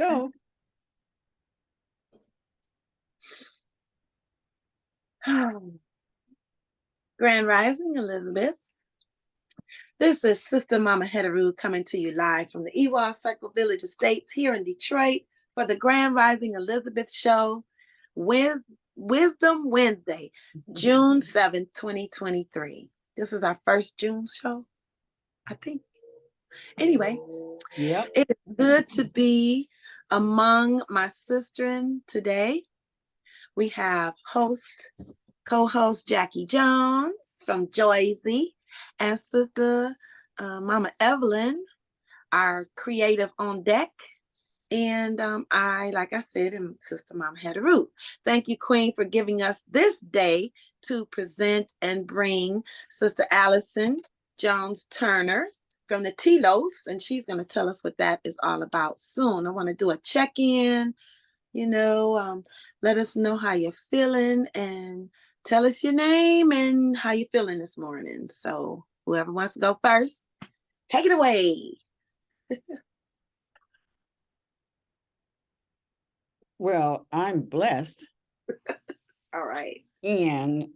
go. Grand Rising, Elizabeth. This is Sister Mama Hetheru coming to you live from the Ewell Circle Village Estates here in Detroit for the Grand Rising Elizabeth show, Wisdom Wednesday, June 7th, 2023. This is our first June show, I think. Anyway, Yep. It is good to be among my sistren today. We have co-host Jackie Jones from Joyzy and Sister Mama Evelyn, our creative on deck. And I, like I said, am Sister Mama Hetheru. Thank you, Queen, for giving us this day to present and bring Sister Allison Jones Turner from the Telos, and she's going to tell us what that is all about soon. I want to do a check-in, let us know how you're feeling and tell us your name and how you're feeling this morning. So whoever wants to go first, take it away. Well, I'm blessed. All right. And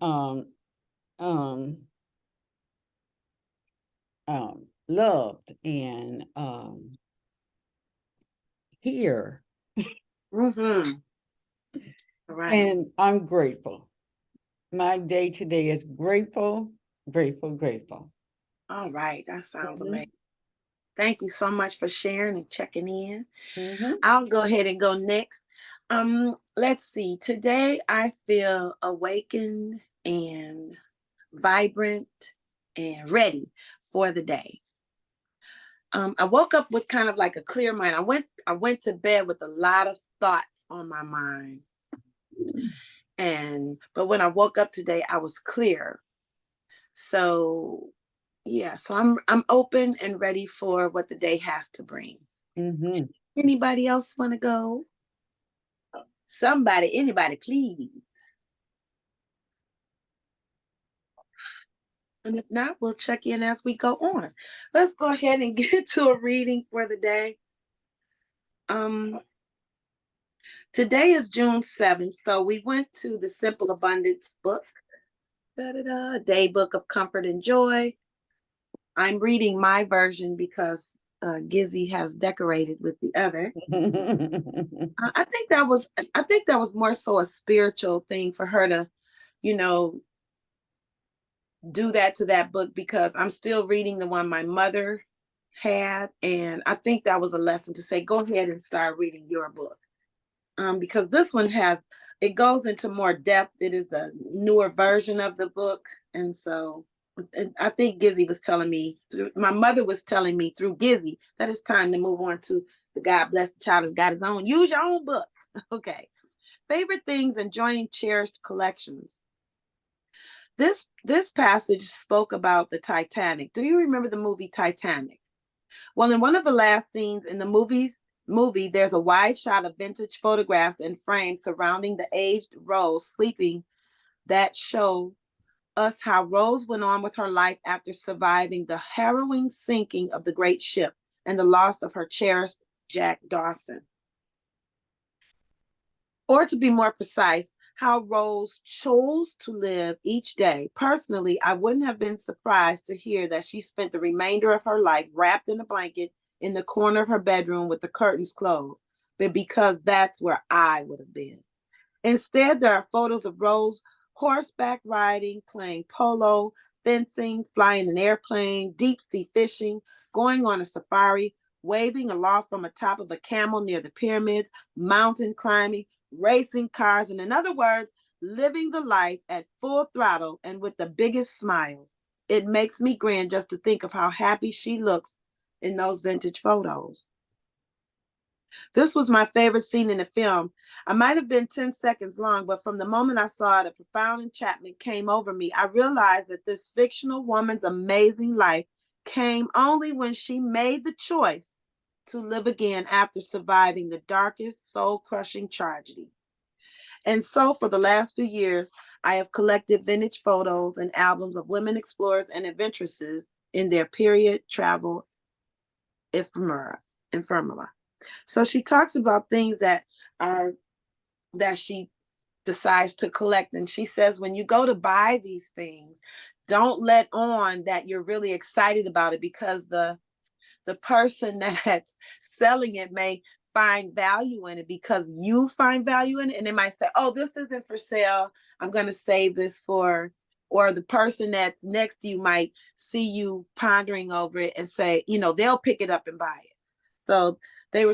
loved and here. Mm-hmm. All right. And I'm grateful. My day today is grateful. All right. That sounds amazing. Thank you so much for sharing and checking in. I'll go ahead and go next. Let's see. Today I feel awakened and vibrant and ready for the day. I woke up with kind of like a clear mind. I went to bed with a lot of thoughts on my mind. But when I woke up today, I was clear. So I'm open and ready for what the day has to bring. Anybody else want to go? Anybody, please. And if not, we'll check in as we go on. Let's go ahead and get to a reading for the day. Today is June 7th, so we went to the Simple Abundance book, Day Book of Comfort and Joy. I'm reading my version because Gizzy has decorated with the other. I think that was more so a spiritual thing for her to, do that to that book, because I'm still reading the one my mother had, and I think that was a lesson to say, go ahead and start reading your book, because this one it goes into more depth. It is the newer version of the book, and so I think Gizzy was telling me, my mother was telling me through Gizzy, that it's time to move on to the God Bless the Child Has Got His Own. Use your own book. Okay. Favorite things, enjoying cherished collections. This passage spoke about the Titanic. Do you remember the movie Titanic? Well, in one of the last scenes in the movie, there's a wide shot of vintage photographs and frames surrounding the aged Rose sleeping that show us how Rose went on with her life after surviving the harrowing sinking of the great ship and the loss of her cherished Jack Dawson. Or to be more precise, how Rose chose to live each day. Personally, I wouldn't have been surprised to hear that she spent the remainder of her life wrapped in a blanket in the corner of her bedroom with the curtains closed, but because that's where I would have been. Instead, there are photos of Rose horseback riding, playing polo, fencing, flying an airplane, deep sea fishing, going on a safari, waving aloft from the top of a camel near the pyramids, mountain climbing, racing cars, and in other words, living the life at full throttle and with the biggest smiles. It makes me grin just to think of how happy she looks in those vintage photos. This was my favorite scene in the film. I might have been 10 seconds long, but from the moment I saw it, a profound enchantment came over me. I realized that this fictional woman's amazing life came only when she made the choice to live again after surviving the darkest, soul-crushing tragedy. And so for the last few years, I have collected vintage photos and albums of women explorers and adventuresses in their period travel ephemera. So she talks about things that are that she decides to collect. And she says, when you go to buy these things, don't let on that you're really excited about it, because the person that's selling it may find value in it because you find value in it. And they might say, oh, this isn't for sale, I'm going to save this for, or the person that's next to you might see you pondering over it and say, you know, they'll pick it up and buy it. So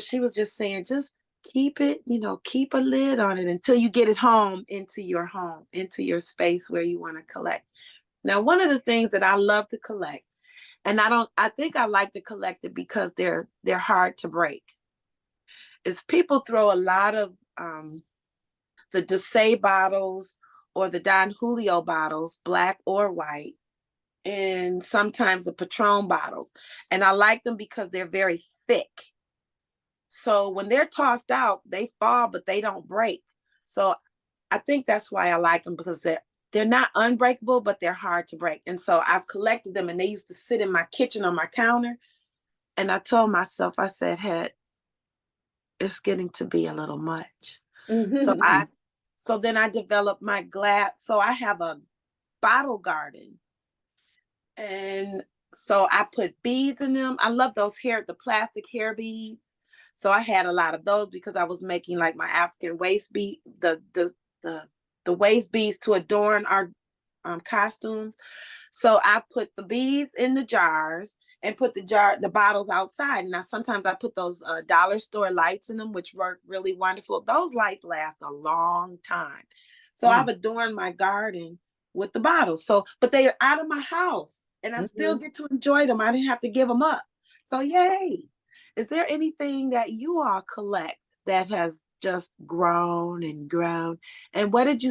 she was just saying, just keep it, you know, keep a lid on it until you get it home, into your space where you want to collect. Now, one of the things that I love to collect, and I think I like to collect it because they're hard to break, is people throw a lot of the Douce bottles or the Don Julio bottles, black or white, and sometimes the Patron bottles. And I like them because they're very thick. So when they're tossed out, they fall, but they don't break. So I think that's why I like them, because they're not unbreakable, but they're hard to break. And so I've collected them, and they used to sit in my kitchen on my counter. And I told myself, I said, hey, it's getting to be a little much. So then I developed my glass. So I have a bottle garden. And so I put beads in them. I love the plastic hair beads. So I had a lot of those because I was making like my African waist bead, the waist beads to adorn our costumes. So I put the beads in the jars and put the bottles outside. And sometimes I put those dollar store lights in them, which work really wonderful. Those lights last a long time. So I've adorned my garden with the bottles. So, but they are out of my house, and I still get to enjoy them. I didn't have to give them up. So yay. Is there anything that you all collect that has just grown and grown? And what did you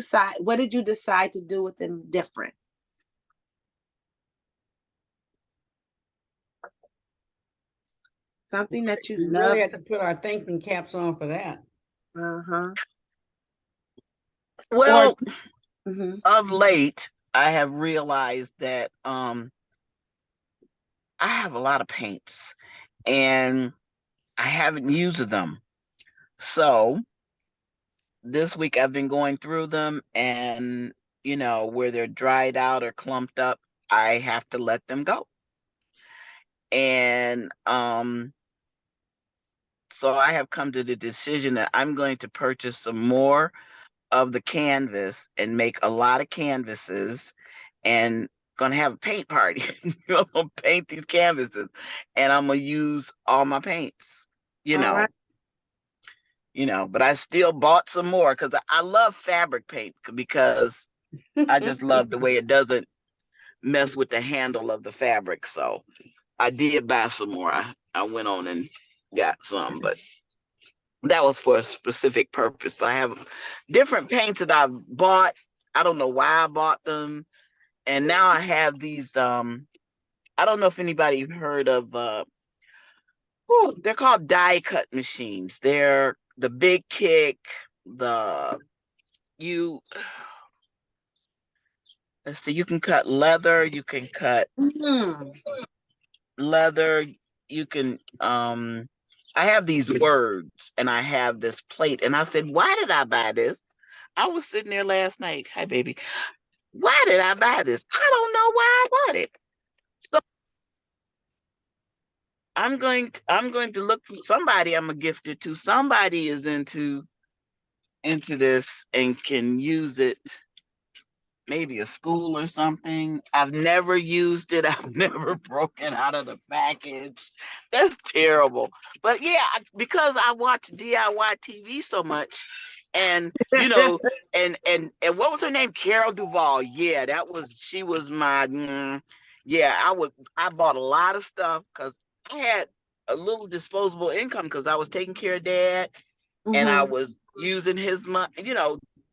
decide to do with them different? Something that you We love really have to put our thinking caps on for that. Uh-huh. Well, Mm-hmm. of late, I have realized that I have a lot of paints and I haven't used them. So this week I've been going through them, and where they're dried out or clumped up, I have to let them go. And so I have come to the decision that I'm going to purchase some more of the canvas and make a lot of canvases, and gonna have a paint party. I'm gonna paint these canvases, and I'm gonna use all my paints. All right. But I still bought some more because I love fabric paint, because I just love the way it doesn't mess with the handle of the fabric. So I did buy some more. I went on and got some, but that was for a specific purpose. But I have different paints that I've bought. I don't know why I bought them. And now I have these, I don't know if anybody heard of, they're called die cut machines. They're the Big Kick, you, let's see, you can cut leather, you can cut leather, you can, I have these words and I have this plate, and I said, why did I buy this? I was sitting there last night. Hi, baby. Why did I buy this? I don't know why I bought it. So I'm going to look for somebody I'm gonna gift it to. Somebody is into this and can use it, maybe a school or something. I've never used it. I've never broken out of the package. That's terrible. But yeah, because I watch DIY TV so much, and and what was her name? Carol Duvall. Yeah, she was my yeah, I bought a lot of stuff because I had a little disposable income because I was taking care of Dad, and I was using his money,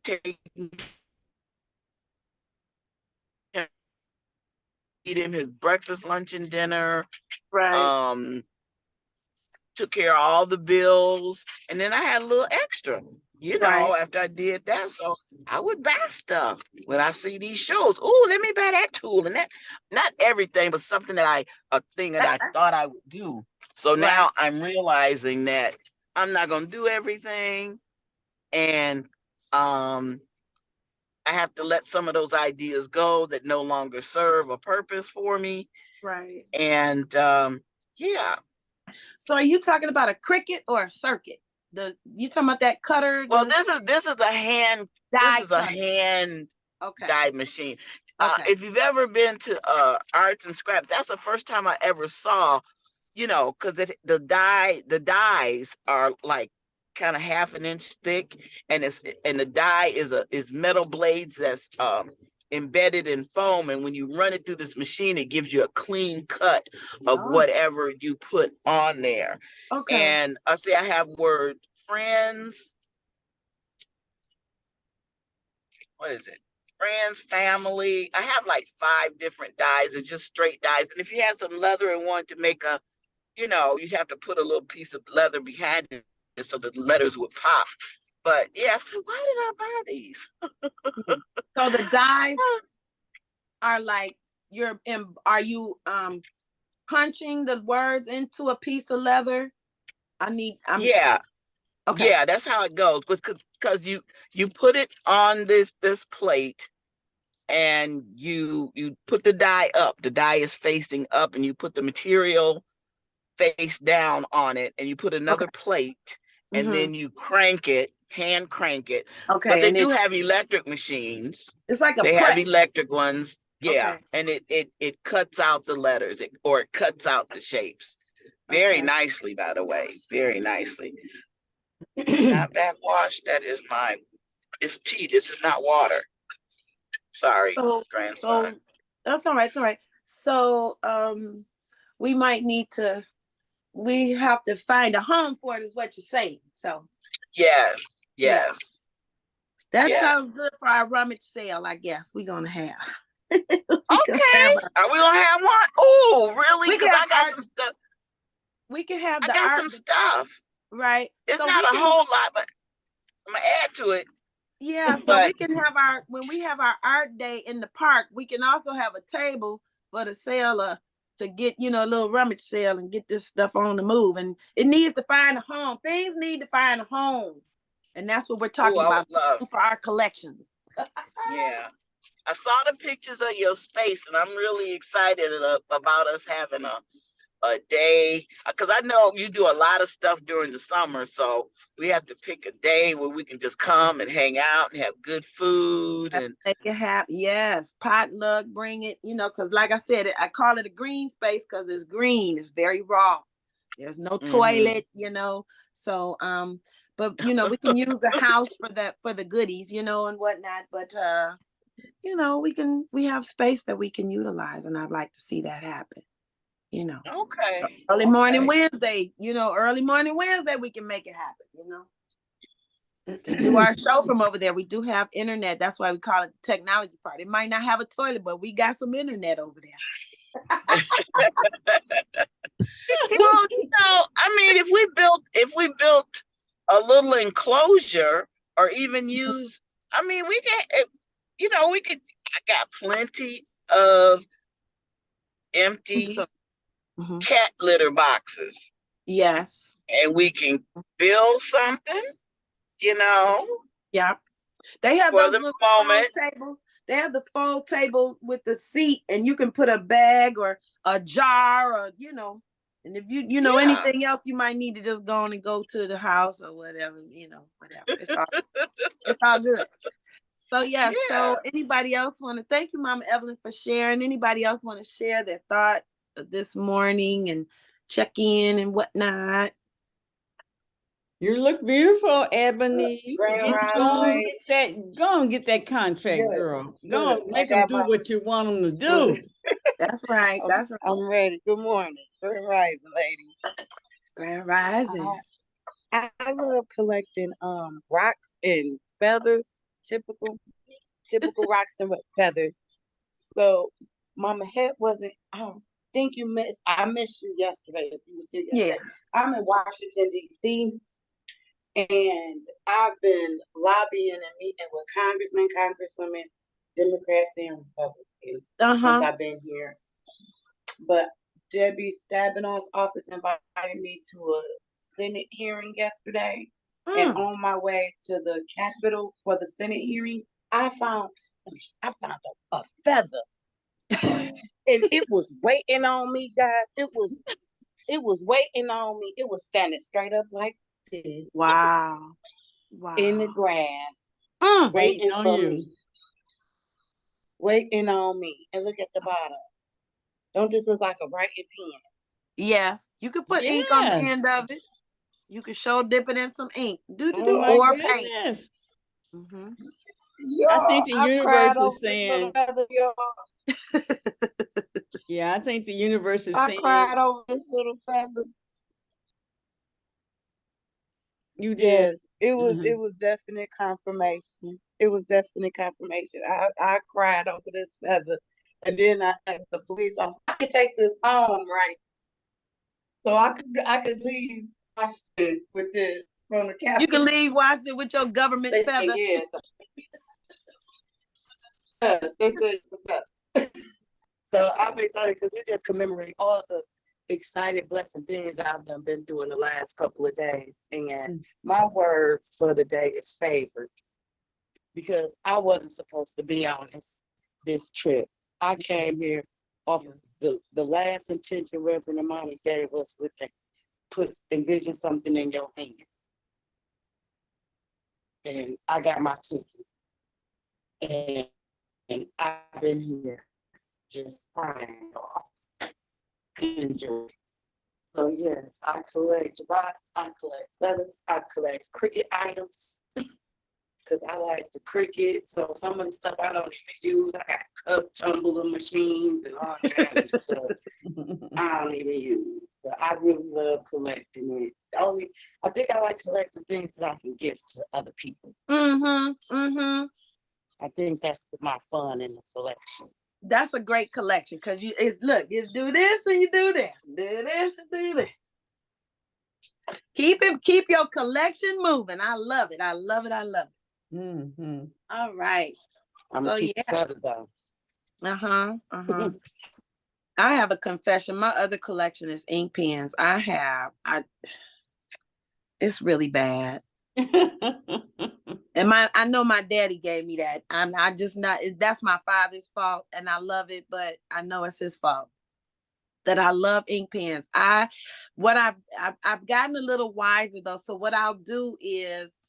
taking eat him his breakfast, lunch, and dinner. Right. Took care of all the bills, and then I had a little extra, Right. after I did that. So I would buy stuff when I see these shows. Oh, let me buy that tool and that. Not everything, but something a thing that I thought I would do. So Right. now I'm realizing that I'm not going to do everything. And I have to let some of those ideas go that no longer serve a purpose for me. Right. And yeah. So are you talking about a Cricut or a circuit? You talking about that cutter? Well, this is a hand Die cutter. Okay. die machine. Okay. If you've ever been to Arts and Scraps, that's the first time I ever saw, you know, because the dies are like kind of half an inch thick, and the die is metal blades that's embedded in foam, and when you run it through this machine, it gives you a clean cut of whatever you put on there. Okay. And I say I have word friends. What is it? Friends, family. I have like 5 different dies. It's just straight dies. And if you had some leather and wanted to make a, you know, you have to put a little piece of leather behind it so the letters would pop. But yeah, I said, why did I buy these? So the dies are like are you punching the words into a piece of leather? Yeah. Okay. Yeah, that's how it goes. Because you put it on this plate, and you put the die up. The die is facing up, and you put the material face down on it, and you put another plate, and then you hand crank it. But Okay. they And do have electric machines. it's like a They have press. electric ones. Yeah. Okay. And it cuts out the letters, or it cuts out the shapes. Very nicely, by the way. Very nicely. Not backwash. That is it's tea. This is not water. Sorry, grandson. So that's all right. It's all right. So we have to find a home for it, is what you're saying. So Yes. yeah, Yes. that Yes. sounds good for our rummage sale. I guess we're gonna have. Okay. Are we gonna have one? Oh, really? Because I got some stuff. We can have I the got art, some stuff. right? It's So not a whole lot, but I'm gonna add to it. yeah, so But we can have when we have our art day in the park, we can also have a table for the seller to get, a little rummage sale and get this stuff on the move. And it needs to find a home. Things need to find a home. And that's what we're talking I about would love. for our collections. Yeah. I saw the pictures of your space, and I'm really excited about us having a day, because I know you do a lot of stuff during the summer, so we have to pick a day where we can just come and hang out and have good food and make it happen. Yes, potluck, bring it, because like I said, I call it a green space because it's green, it's very raw, there's no toilet, so but we can use the house for the goodies, and whatnot, but we have space that we can utilize, and I'd like to see that happen. Okay. Early morning Wednesday, we can make it happen, and do our show from over there. We do have internet. That's why we call it the technology part. It might not have a toilet, but we got some internet over there. Well, I mean, if we built a little enclosure, or even use, I mean, we can, I got plenty of empty cat litter boxes. Yes. And we can build something, Yeah. They have for those the little moment. Table. They have the fold table with the seat, and you can put a bag or a jar, or and if you know anything else you might need to just go on and go to the house or whatever, whatever. It's all good. So yeah. So anybody else want to thank you, Mama Evelyn, for sharing? Anybody else want to share their thought this morning and check in and whatnot? You look beautiful, Ebony. Go and get that contract, girl. Go and make them do what you want them to do. That's right. That's right. I'm ready. Good morning. Grand rising, ladies. Grand rising. I love collecting rocks and feathers, typical rocks and feathers. So Mama Het wasn't. I think you missed. I missed you yesterday. If you were here yesterday. Yeah. I'm in Washington D.C. and I've been lobbying and meeting with congressmen, congresswomen, Democrats, and Republicans since I've been here. But Debbie Stabenow's office invited me to a Senate hearing yesterday. And on my way to the Capitol for the Senate hearing, I found a feather. And it was waiting on me, guys. It was waiting on me. It was standing straight up like this. Wow. Wow. In the grass. Waiting on you. Me. Waiting on me. And look at the bottom. Don't this look like a writing pen? Yes. You could put ink on the end of it. You can show dip it in some ink. Or paint. Mm-hmm. I think the universe is saying. Yeah, I think the universe is saying. I cried over this little feather. You did. Yes, it was definite confirmation. It was definite confirmation. I cried over this feather. And then I asked the police, I could take this home, right? So I could leave Washington with this from the Capitol. You can leave Washington with your government feather. Yes. Yes, they said it's a feather. So I'm excited because it just commemorates all the excited, blessed things I've been doing the last couple of days. And my word for the day is favored, because I wasn't supposed to be on this trip. I came here off of the last intention Reverend Amani gave us with the envision something in your hand. And I got my ticket. And I've been here just crying off. Enjoy. So yes, I collect rocks, I collect feathers, I collect cricket items. Because I like the cricket. So some of the stuff I don't even use. I got cup tumbler machines and all kinds of stuff I don't even use. But I really love collecting it. I think I like collecting things that I can give to other people. I think that's my fun in the collection. That's a great collection, because you do this and you do this. Do this and do this. Keep your collection moving. I love it. I love it. I love it. Mm-hmm. All right. I'm gonna keep the feather though. I have a confession. My other collection is ink pens. It's really bad. And I know my daddy gave me that. That's my father's fault, and I love it, but I know it's his fault that I love ink pens. I've gotten a little wiser though. So what I'll do is,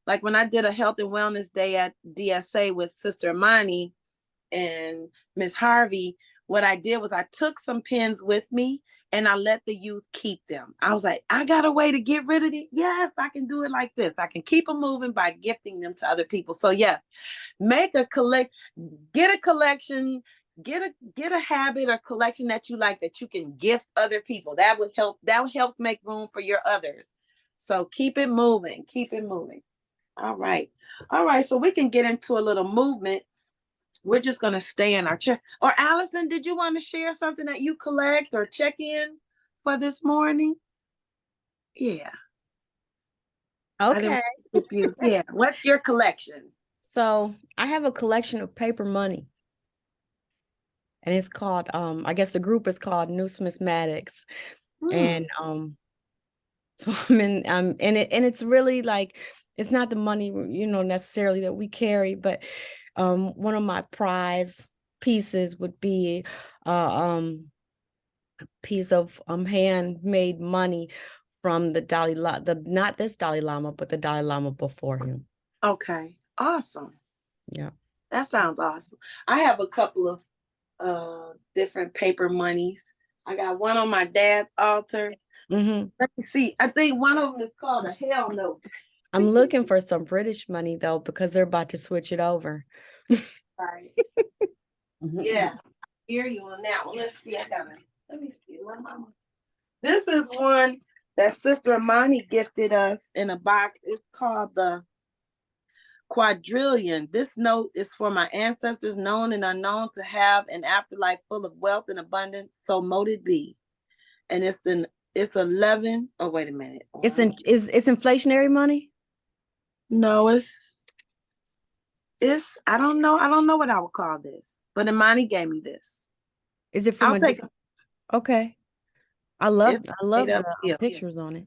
like when I did a health and wellness day at DSA with Sister Imani and Miss Harvey, what I did was I took some pens with me and I let the youth keep them. I was like, I got a way to get rid of it. Yes, I can do it like this. I can keep them moving by gifting them to other people. So yeah, get a collection, get a habit or collection that you like that you can gift other people. That would help. That helps make room for your others. So keep it moving. Keep it moving. All right. So we can get into a little movement. We're just going to stay in our chair. Or Allison, did you want to share something that you collect or check in for this morning? Yeah. Okay. Yeah. What's your collection? So I have a collection of paper money. And it's called, I guess the group is called Numismatics. And so and it's really like, it's not the money, necessarily that we carry, but one of my prize pieces would be a piece of handmade money from the Dalai Lama, not this Dalai Lama, but the Dalai Lama before him. Okay, awesome. Yeah, that sounds awesome. I have a couple of different paper monies. I got one on my dad's altar. Let me see. I think one of them is called a hell no. I'm looking for some British money though, because they're about to switch it over. Right. Yeah. I hear you on that one. Let's see. Let me see. This is one that Sister Imani gifted us in a box. It's called the Quadrillion. This note is for my ancestors, known and unknown, to have an afterlife full of wealth and abundance. So mote it be. And it's 11. Oh, wait a minute. It's inflationary money? No, it's I don't know. I don't know what I would call this, but Imani gave me this. Is it from Okay. I love the pictures on it.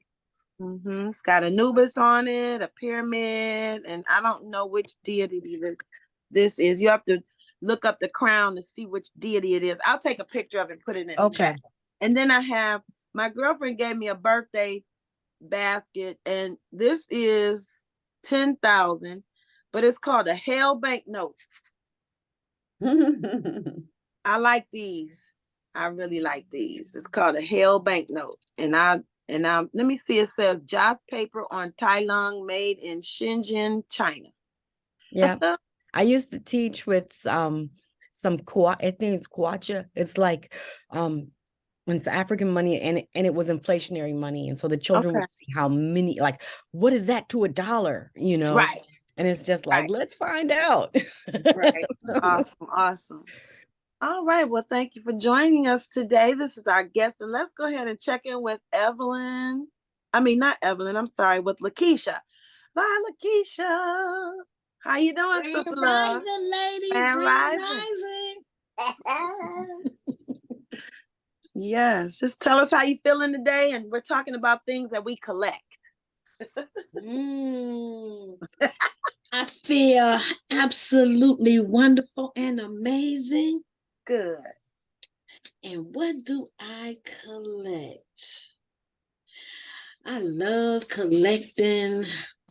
It's got Anubis on it, a pyramid, and I don't know which deity this is. You have to look up the crown to see which deity it is. I'll take a picture of it and put it in the chat. And then I have, my girlfriend gave me a birthday basket, and this is 10,000, but it's called a Hale banknote. I like these. I really like these. It's called a Hale banknote. And let me see, it says Joss paper on Tai Lung, made in Shenzhen, China. Yeah. I used to teach with some I think it's kwacha. It's like it's African money, and it was inflationary money. And so the children would see how many, like, what is that to $1, you know? Right. And it's just like, let's find out. Right. Awesome. All right. Well, thank you for joining us today. This is our guest. And let's go ahead and check in with Evelyn. I mean, not Evelyn. I'm sorry, with Lakeisha. Bye, Lakeisha. How you doing, Sister Love? Ladies, Grand rising. Yes. Just tell us how you feeling today. And we're talking about things that we collect. I feel absolutely wonderful and amazing. Good. And what do I collect? I love collecting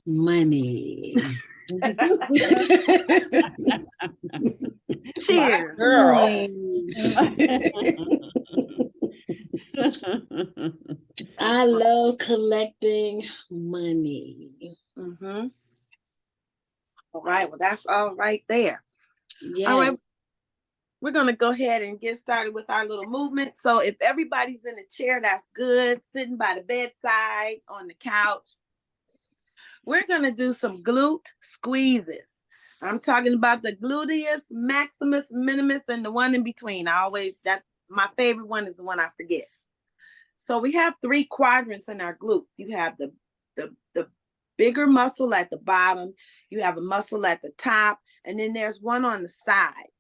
money. Cheers. Girl. I love collecting money. All right. Well, that's all right there. Yes. All right. We're going to go ahead and get started with our little movement. So if everybody's in a chair, that's good. Sitting by the bedside, on the couch. We're going to do some glute squeezes. I'm talking about the gluteus maximus minimus and the one in between. My favorite one is the one I forget. So we have 3 quadrants in our glutes. You have the bigger muscle at the bottom. You have a muscle at the top, and then there's one on the side.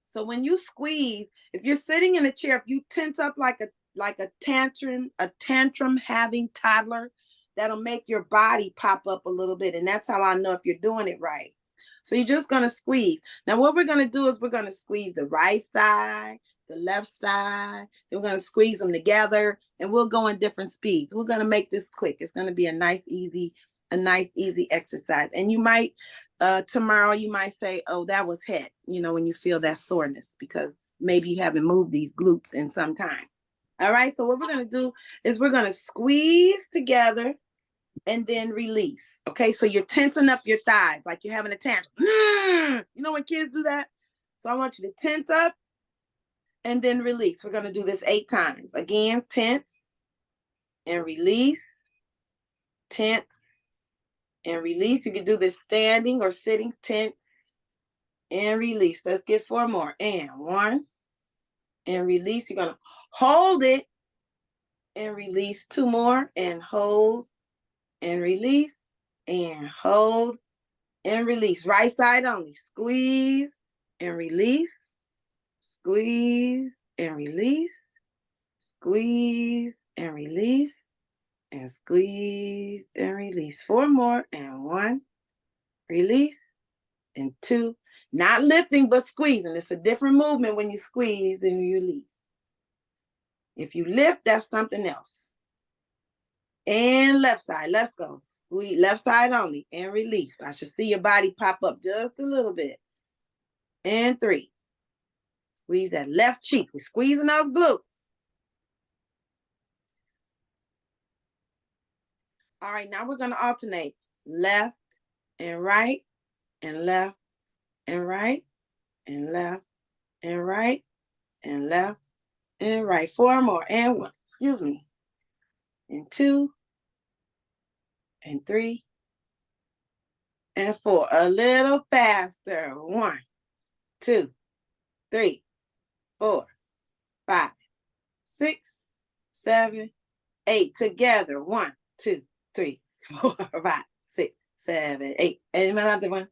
So when you squeeze, if you're sitting in a chair, if you tense up like a tantrum having toddler, that'll make your body pop up a little bit. And that's how I know if you're doing it right. So you're just going to squeeze. Now what we're going to do is we're going to squeeze the right side, the left side. Then we're going to squeeze them together, and we'll go in different speeds. We're going to make this quick. It's going to be a nice, easy exercise. And you might, tomorrow you might say, oh, that was head, when you feel that soreness, because maybe you haven't moved these glutes in some time. All right. So what we're going to do is we're going to squeeze together and then release. Okay. So you're tensing up your thighs like you're having a tantrum. You know when kids do that? So I want you to tense up and then release. We're going to do this 8 times. Again, tense and release, tense and release. You can do this standing or sitting, tense and release. Let's get 4 more. And 1 and release. You're going to hold it and release. 2 more and hold and release and hold and release. Right side only. Squeeze and release. Squeeze and release. Squeeze and release. And squeeze and release. 4 more and 1. Release and 2. Not lifting, but squeezing. It's a different movement when you squeeze and you release. If you lift, that's something else. And left side, let's go. Squeeze, left side only, and release. I should see your body pop up just a little bit. And 3. Squeeze that left cheek. We're squeezing those glutes. All right, now we're going to alternate left and right, and left and right, and left and right, and left and right. 4 more, and 1, excuse me. And 2, and 3, and 4. A little faster. 1, 2, 3, 4, 5, 6, 7, 8. Together. 1, 2, 3, 4, 5, 6, 7, 8. And another one.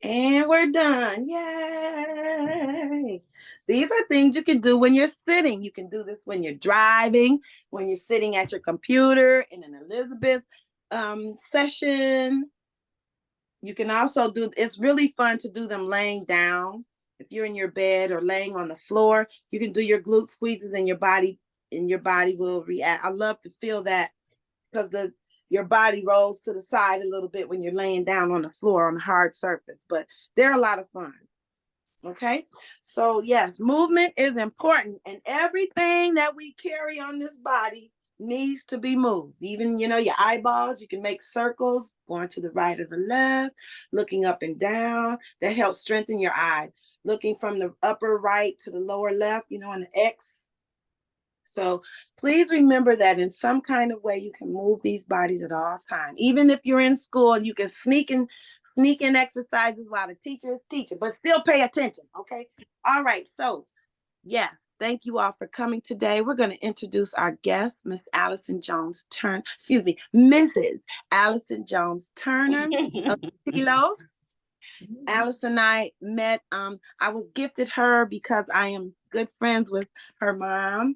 And we're done. Yay. These are things you can do when you're sitting. You can do this when you're driving, when you're sitting at your computer in an Elizabeth session. You can also do, it's really fun to do them laying down. If you're in your bed or laying on the floor, you can do your glute squeezes and your body will react. I love to feel that because your body rolls to the side a little bit when you're laying down on the floor on a hard surface, but they're a lot of fun. Okay, so yes, movement is important, and everything that we carry on this body needs to be moved. Even, your eyeballs, you can make circles going to the right or the left, looking up and down. That helps strengthen your eyes. Looking from the upper right to the lower left, in an X. So please remember that in some kind of way you can move these bodies at all times. Even if you're in school, you can sneak in exercises while the teacher is teaching, but still pay attention, okay? All right, so yeah, thank you all for coming today. We're going to introduce our guest, Miss Allison Jones Turner. Excuse me, Mrs. Allison Jones Turner of Telos. Alice and I met, I was gifted her because I am good friends with her mom,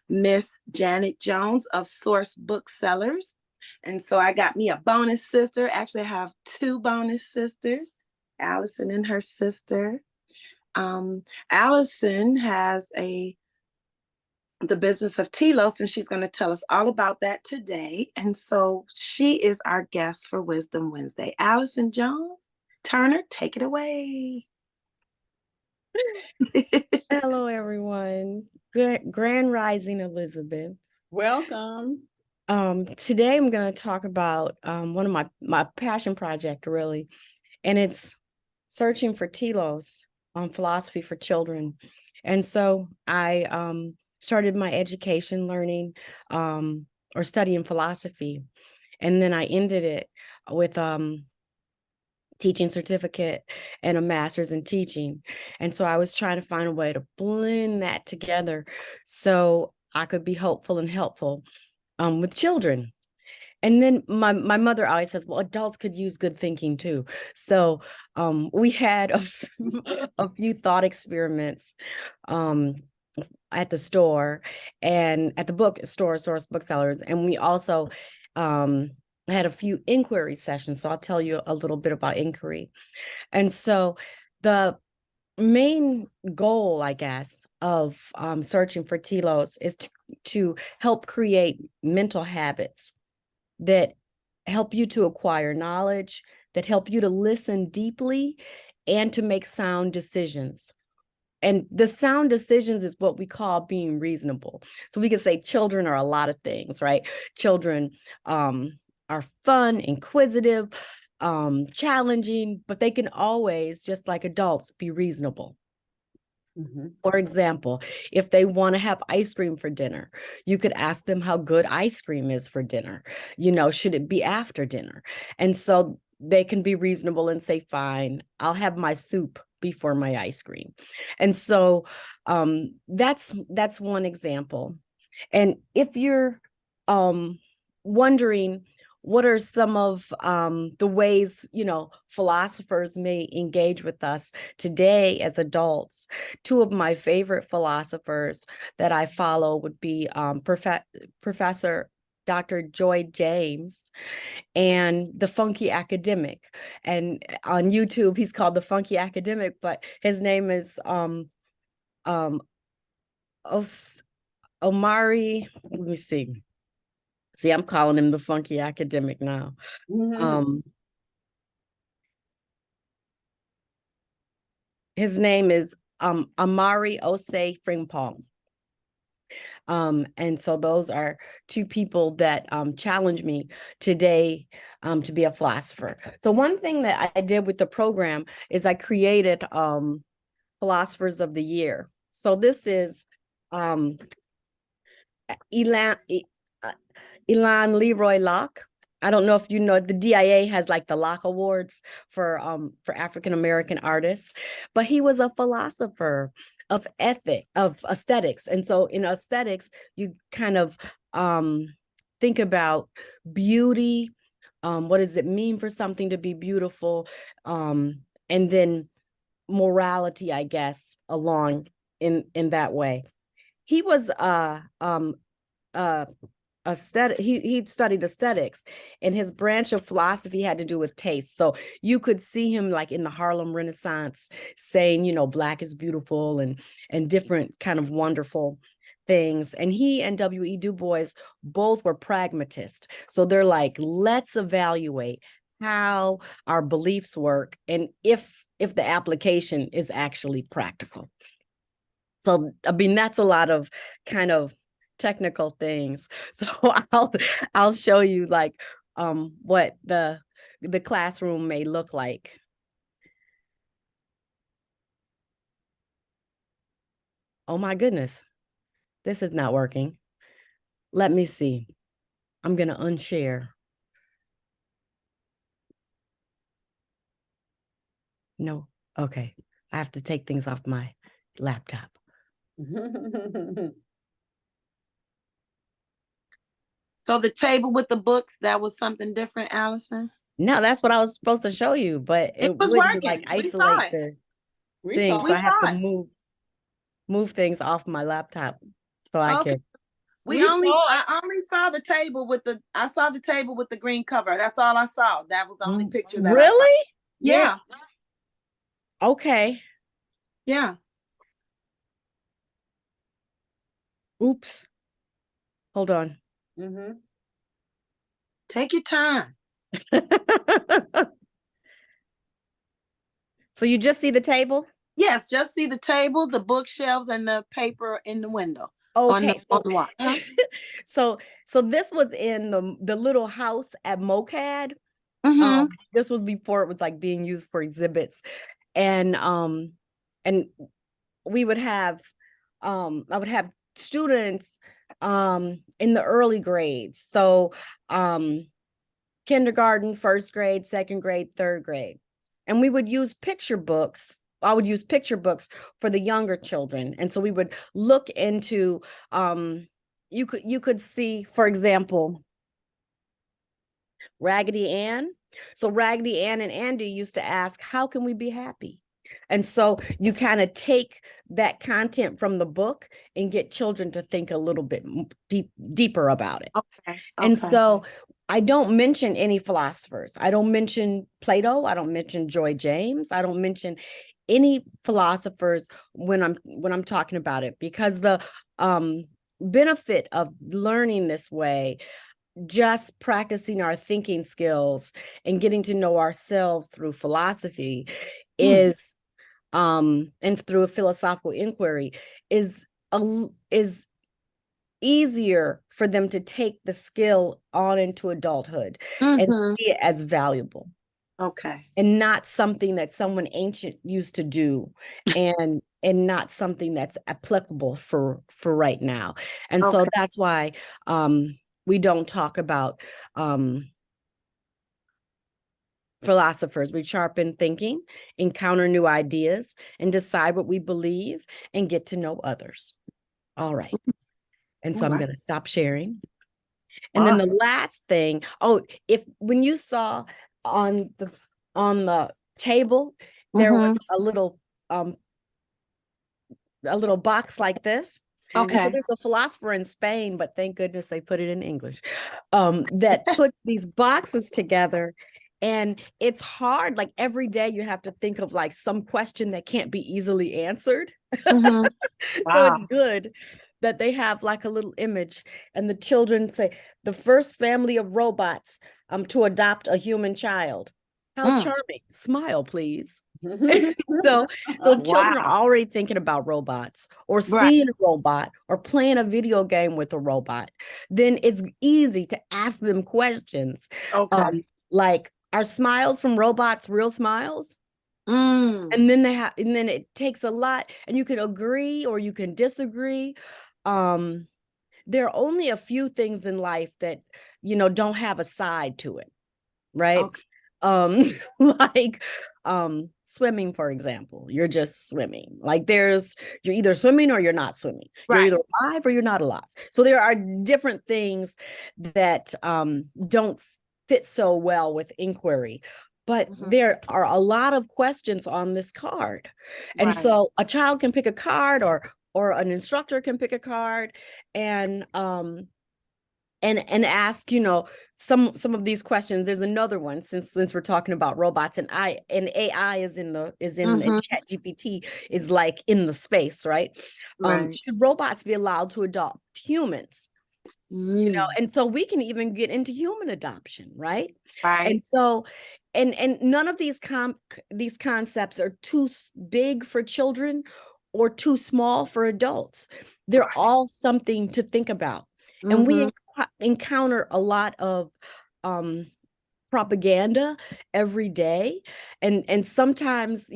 Miss Janet Jones of Source Booksellers. And so I got me a bonus sister. Actually, I have 2 bonus sisters, Allison and her sister. Allison has the business of Telos, and she's going to tell us all about that today. And so she is our guest for Wisdom Wednesday. Allison Jones Turner, take it away. Hello, everyone. Good Grand Rising, Elizabeth. Welcome. Today I'm going to talk about one of my passion project, really, and it's searching for telos on philosophy for children. And so I started my education learning or studying philosophy, and then I ended it with teaching certificate and a master's in teaching. And so I was trying to find a way to blend that together so I could be hopeful and helpful with children. And then my mother always says, well, adults could use good thinking too. So we had a few thought experiments at the store and at the bookstore, Source Booksellers. And we also had a few inquiry sessions. So I'll tell you a little bit about inquiry. And so the main goal, I guess, of searching for telos is to help create mental habits that help you to acquire knowledge, that help you to listen deeply and to make sound decisions. And the sound decisions is what we call being reasonable. So we can say children are a lot of things, right? Children are fun, inquisitive, challenging, but they can always, just like adults, be reasonable. For example, if they want to have ice cream for dinner, you could ask them how good ice cream is for dinner. Should it be after dinner? And so they can be reasonable and say, fine, I'll have my soup before my ice cream. And so that's one example. And if you're wondering, what are some of the ways, philosophers may engage with us today as adults? 2 of my favorite philosophers that I follow would be Professor Dr. Joy James and the Funky Academic. And on YouTube, he's called the Funky Academic, but his name is Omari. Let me see. See, I'm calling him the Funky Academic now. His name is Amari Osei Frimpong. And so those are 2 people that challenge me today to be a philosopher. So one thing that I did with the program is I created Philosophers of the Year. So this is Elan Leroy Locke. I don't know if you know, the DIA has like the Locke Awards for African-American artists, but he was a philosopher of aesthetics. And so in aesthetics, you kind of think about beauty, what does it mean for something to be beautiful? And then morality, I guess, along in that way. He was he studied aesthetics, and his branch of philosophy had to do with taste. So you could see him like in the Harlem Renaissance saying, you know, Black is beautiful and different kind of wonderful things. And he and W.E. Du Bois both were pragmatists. So they're like, let's evaluate how our beliefs work and if the application is actually practical. So, I mean, that's a lot of kind of technical things. So I'll show you like what the classroom may look like. Oh my goodness, this is not working. Let me see. I'm gonna unshare. No, okay. I have to take things off my laptop. So the table with the books, that was something different, Allison? No, that's what I was supposed to show you, but It was wouldn't working. like We saw isolate it. the We thing. saw So I it. have We to saw move things off my laptop so I Okay. can. I only saw the table with the green cover. That's all I saw. That was the only picture that I saw. Really? Yeah. Okay. Yeah. Oops. Hold on. Mm-hmm. Take your time. So you just see the table? Yes, just see the table, the bookshelves, and the paper in the window. On Okay. the wall. So this was in the little house at MoCAD. Mm-hmm. This was before it was like being used for exhibits. And we would have I would have students in the early grades. So kindergarten, first grade, second grade, third grade. And we would use picture books. I would use picture books for the younger children. And so we would look into you could see, for example, Raggedy Ann. So Raggedy Ann and Andy used to ask, how can we be happy? And so you kind of take that content from the book and get children to think a little bit deeper about it. Okay. And so I don't mention any philosophers. I don't mention Plato. I don't mention Joy James. I don't mention any philosophers when I'm talking about it, because the benefit of learning this way, just practicing our thinking skills and getting to know ourselves through philosophy is and through a philosophical inquiry is easier for them to take the skill on into adulthood and see it as valuable. Okay. And not something that someone ancient used to do and not something that's applicable for right now. And so that's why we don't talk about philosophers. We sharpen thinking, encounter new ideas, and decide what we believe and get to know others. All right. And so I'm going to stop sharing. And then the last thing, when you saw on the table, there was a little box like this. Okay. And so there's a philosopher in Spain, but thank goodness they put it in English, that puts these boxes together. And it's hard. Like every day you have to think of like some question that can't be easily answered. So it's good that they have like a little image, and the children say, the first family of robots to adopt a human child. How charming. Smile, please. So if children are already thinking about robots or seeing a robot or playing a video game with a robot, then it's easy to ask them questions. Like, are smiles from robots real smiles? And then it takes a lot, and you can agree or you can disagree. There are only a few things in life that, don't have a side to it, right? Like swimming, for example. You're just swimming. Like you're either swimming or you're not swimming. You're either alive or you're not alive. So there are different things that don't fit so well with inquiry. But Mhm. there are a lot of questions on this card. And Right. so a child can pick a card, or an instructor can pick a card, and ask, some of these questions. There's another one, since we're talking about robots, and AI is in Mhm. Chat GPT is like in the space, right? Right. Should robots be allowed to adopt humans? And so we can even get into human adoption, right? Right. And so, and none of these concepts are too big for children or too small for adults. They're Right. all something to think about. And we Mhm. encounter a lot of propaganda every day, and sometimes,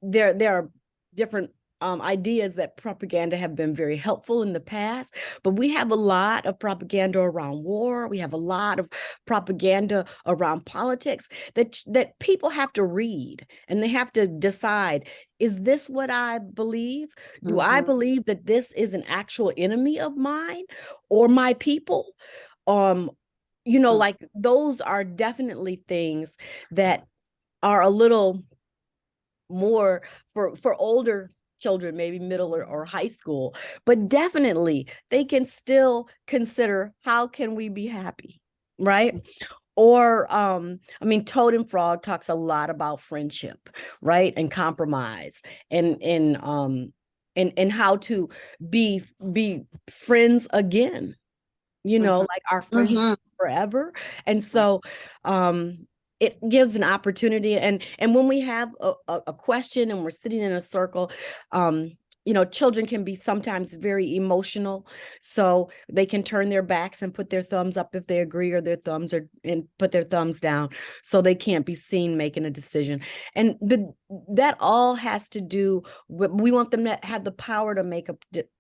there are different ideas that propaganda have been very helpful in the past, but we have a lot of propaganda around war. We have a lot of propaganda around politics that people have to read, and they have to decide, is this what I believe? Do I Mhm. believe that this is an actual enemy of mine or my people? um like, those are definitely things that are a little more for older children, maybe middle or high school, but definitely they can still consider, how can we be happy, right? Or I mean, Toad and Frog talks a lot about friendship, right? And compromise, and how to be friends again, like our friendship Mhm. forever. And so it gives an opportunity. And when we have a question and we're sitting in a circle, children can be sometimes very emotional. So they can turn their backs and put their thumbs up if they agree, or their thumbs and put their thumbs down. So they can't be seen making a decision. But that all has to do with, we want them to have the power to make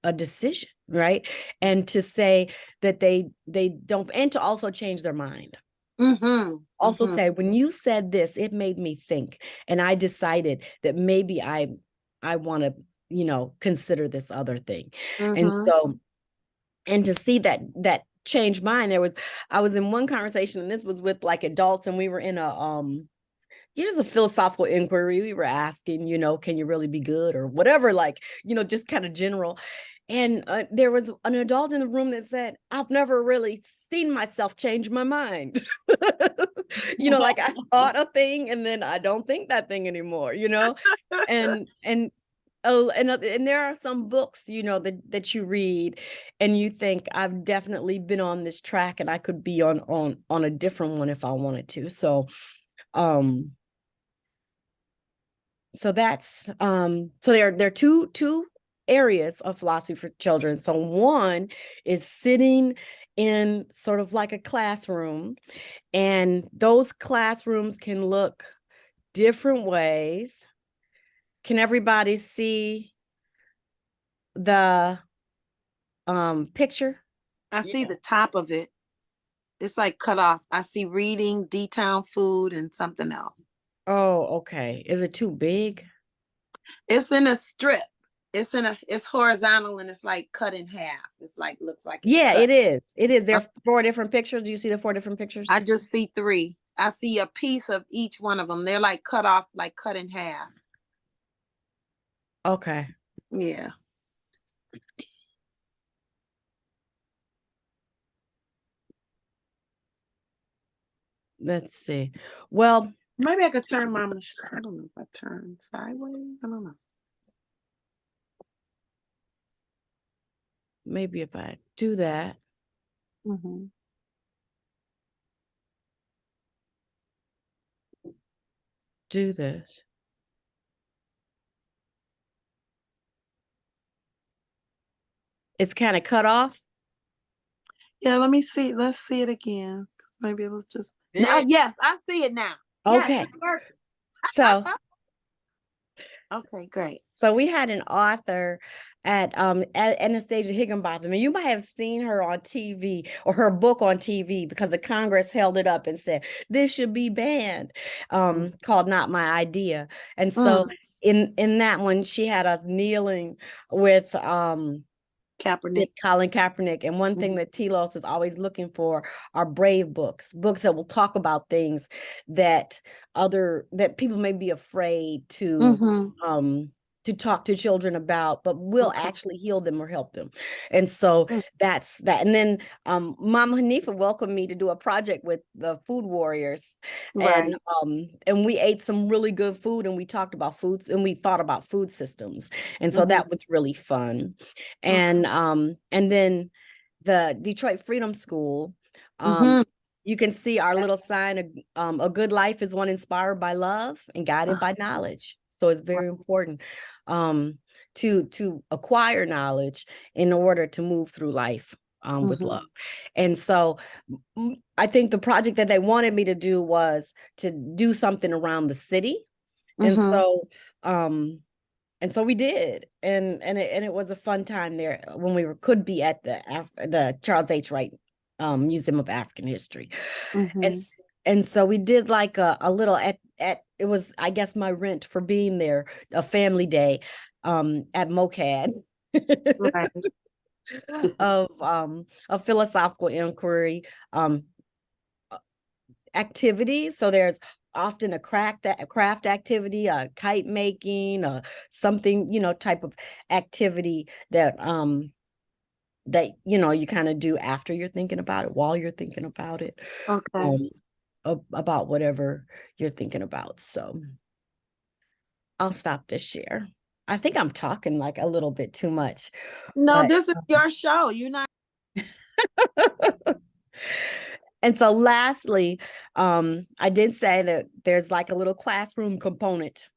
a decision, right? And to say that they don't, and to also change their mind. Mhm. Also Mhm. say, when you said this, it made me think, and I decided that maybe I want to, consider this other thing. And Mhm. so, and to see that change mine. I was in one conversation, and this was with like adults, and we were in just a philosophical inquiry. We were asking, can you really be good, or whatever, like, just kind of general. And there was an adult in the room that said, I've never really seen myself change my mind. Like, I thought a thing and then I don't think that thing anymore, and oh, and there are some books, that you read and you think, I've definitely been on this track and I could be on a different one if I wanted to. So that's so there are two areas of philosophy for children. So one is sitting in sort of like a classroom, and those classrooms can look different ways. Can everybody see the picture? I see the top of it. It's like cut off. I see reading, D-Town food, and something else. Oh, okay. Is it too big? It's in a strip. It's horizontal, and it's like cut in half. It's like, looks like it's cut. It is. It is. There are 4 different pictures. Do you see the 4 different pictures? I just see 3. I see a piece of each one of them. They're like cut off, like cut in half. Okay. Yeah. Let's see. Well, maybe I could turn mine. I don't know if I turn sideways. I don't know. Maybe if I do that. Mm-hmm. Do this. It's kind of cut off. Yeah, let me see. Let's see it again. Maybe it was just. Yes, I see it now. Okay. Yes, So. Okay, great. So we had an author at Anastasia Higginbotham, and you might have seen her on TV, or her book on TV, because the Congress held it up and said this should be banned, called Not My Idea. And so in that one, she had us kneeling with Kaepernick. It's Colin Kaepernick. And one thing that Telos is always looking for are brave books that will talk about things that people may be afraid to talk to children about, but will actually heal them or help them. And so that's that. And then Mama Hanifa welcomed me to do a project with the Food Warriors. Right. And we ate some really good food, and we talked about foods, and we thought about food systems. And so that was really fun. And then the Detroit Freedom School, you can see our little sign, a good life is one inspired by love and guided by knowledge. So it's very important to acquire knowledge in order to move through life with love. And so I think the project that they wanted me to do was to do something around the city. And so we did, and it was a fun time there when we could be at the Charles H. Wright Museum of African History, and so we did like a little at it was, I guess, my rent for being there, a family day at MOCAD of philosophical inquiry activities. So there's often a craft activity, a kite making, something, type of activity that you kind of do after you're thinking about it, while you're thinking about it, about whatever you're thinking about. So I'll stop this share. I think I'm talking like a little bit too much. No, this is your show. You're not. And so lastly, I did say that there's like a little classroom component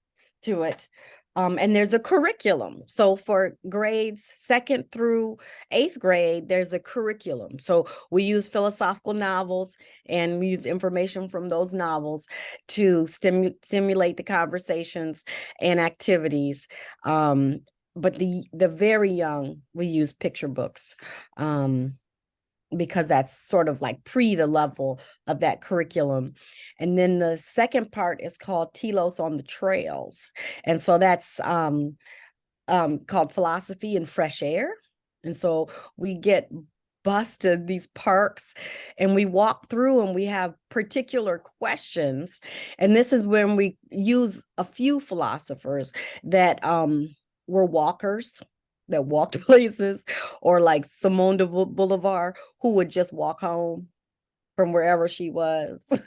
to it. And there's a curriculum. So for grades 2nd through 8th grade, there's a curriculum. So we use philosophical novels, and we use information from those novels to stimulate the conversations and activities. But the very young, we use picture books. Because that's sort of like the level of that curriculum. And then the second part is called Telos on the Trails. And so that's called Philosophy and Fresh Air. And so we get bused to these parks, and we walk through, and we have particular questions. And this is when we use a few philosophers that were walkers, that walked places, or like Simone de Beauvoir, who would just walk home from wherever she was, but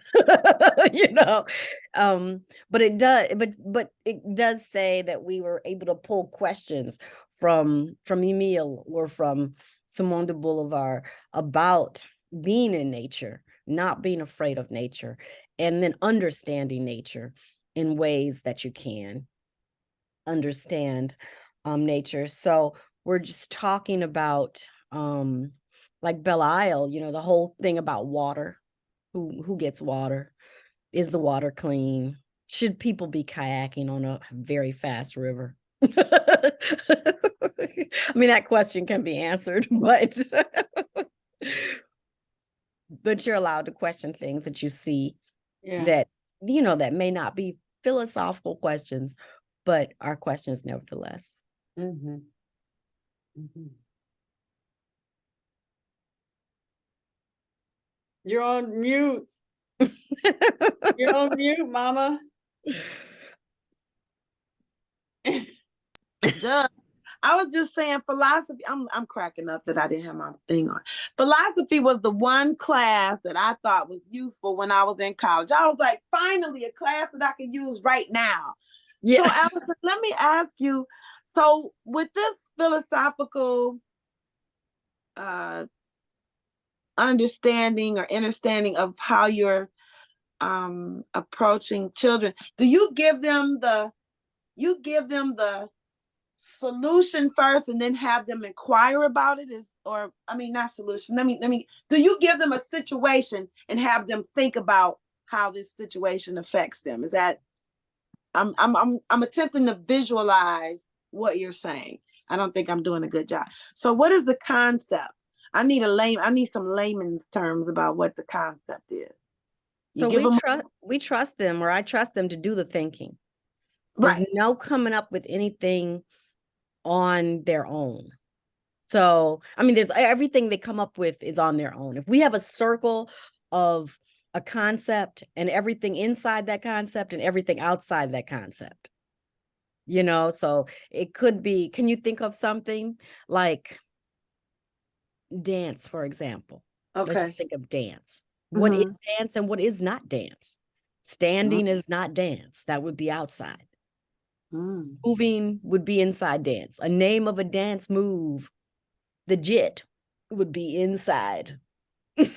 it does say that we were able to pull questions from Emile or from Simone de Beauvoir about being in nature, not being afraid of nature, and then understanding nature in ways that you can understand nature. So we're just talking about like Belle-Isle, the whole thing about water. Who gets water? Is the water clean? Should people be kayaking on a very fast river? I mean, that question can be answered, but you're allowed to question things that you see that that may not be philosophical questions, but are questions nevertheless. You're on mute. You're on mute, Mama. Duh. I was just saying philosophy. I'm cracking up that I didn't have my thing on. Philosophy was the one class that I thought was useful when I was in college. I was like, finally, a class that I can use right now. Yeah. So Allison, let me ask you, so with this philosophical understanding or understanding of how you're approaching children, do you give them the solution first and then have them inquire about it? Not solution. Do you give them a situation and have them think about how this situation affects them? Is that I'm attempting to visualize what you're saying. I don't think I'm doing a good job. So what is the concept? I need some layman's terms about what the concept is. So we trust them, or I trust them to do the thinking. There's no coming up with anything on their own. So, I mean, there's everything they come up with is on their own. If we have a circle of a concept and everything inside that concept and everything outside that concept, so it could be, can you think of something like dance, for example? Let's Okay. just think of dance. What is dance and what is not dance? Standing is not dance. That would be outside. Moving would be inside dance. A name of a dance move, the jit, would be inside. So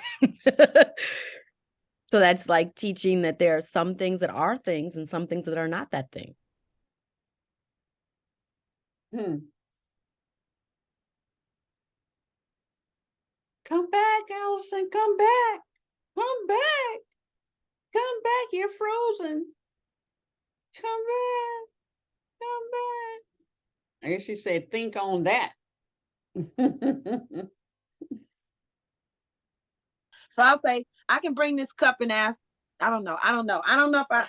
that's like teaching that there are some things that are things and some things that are not that thing. Come back, Allison. Come back. Come back. Come back. You're frozen. Come back. Come back. I guess she said, think on that. So I'll say, I can bring this cup and ask. I don't know if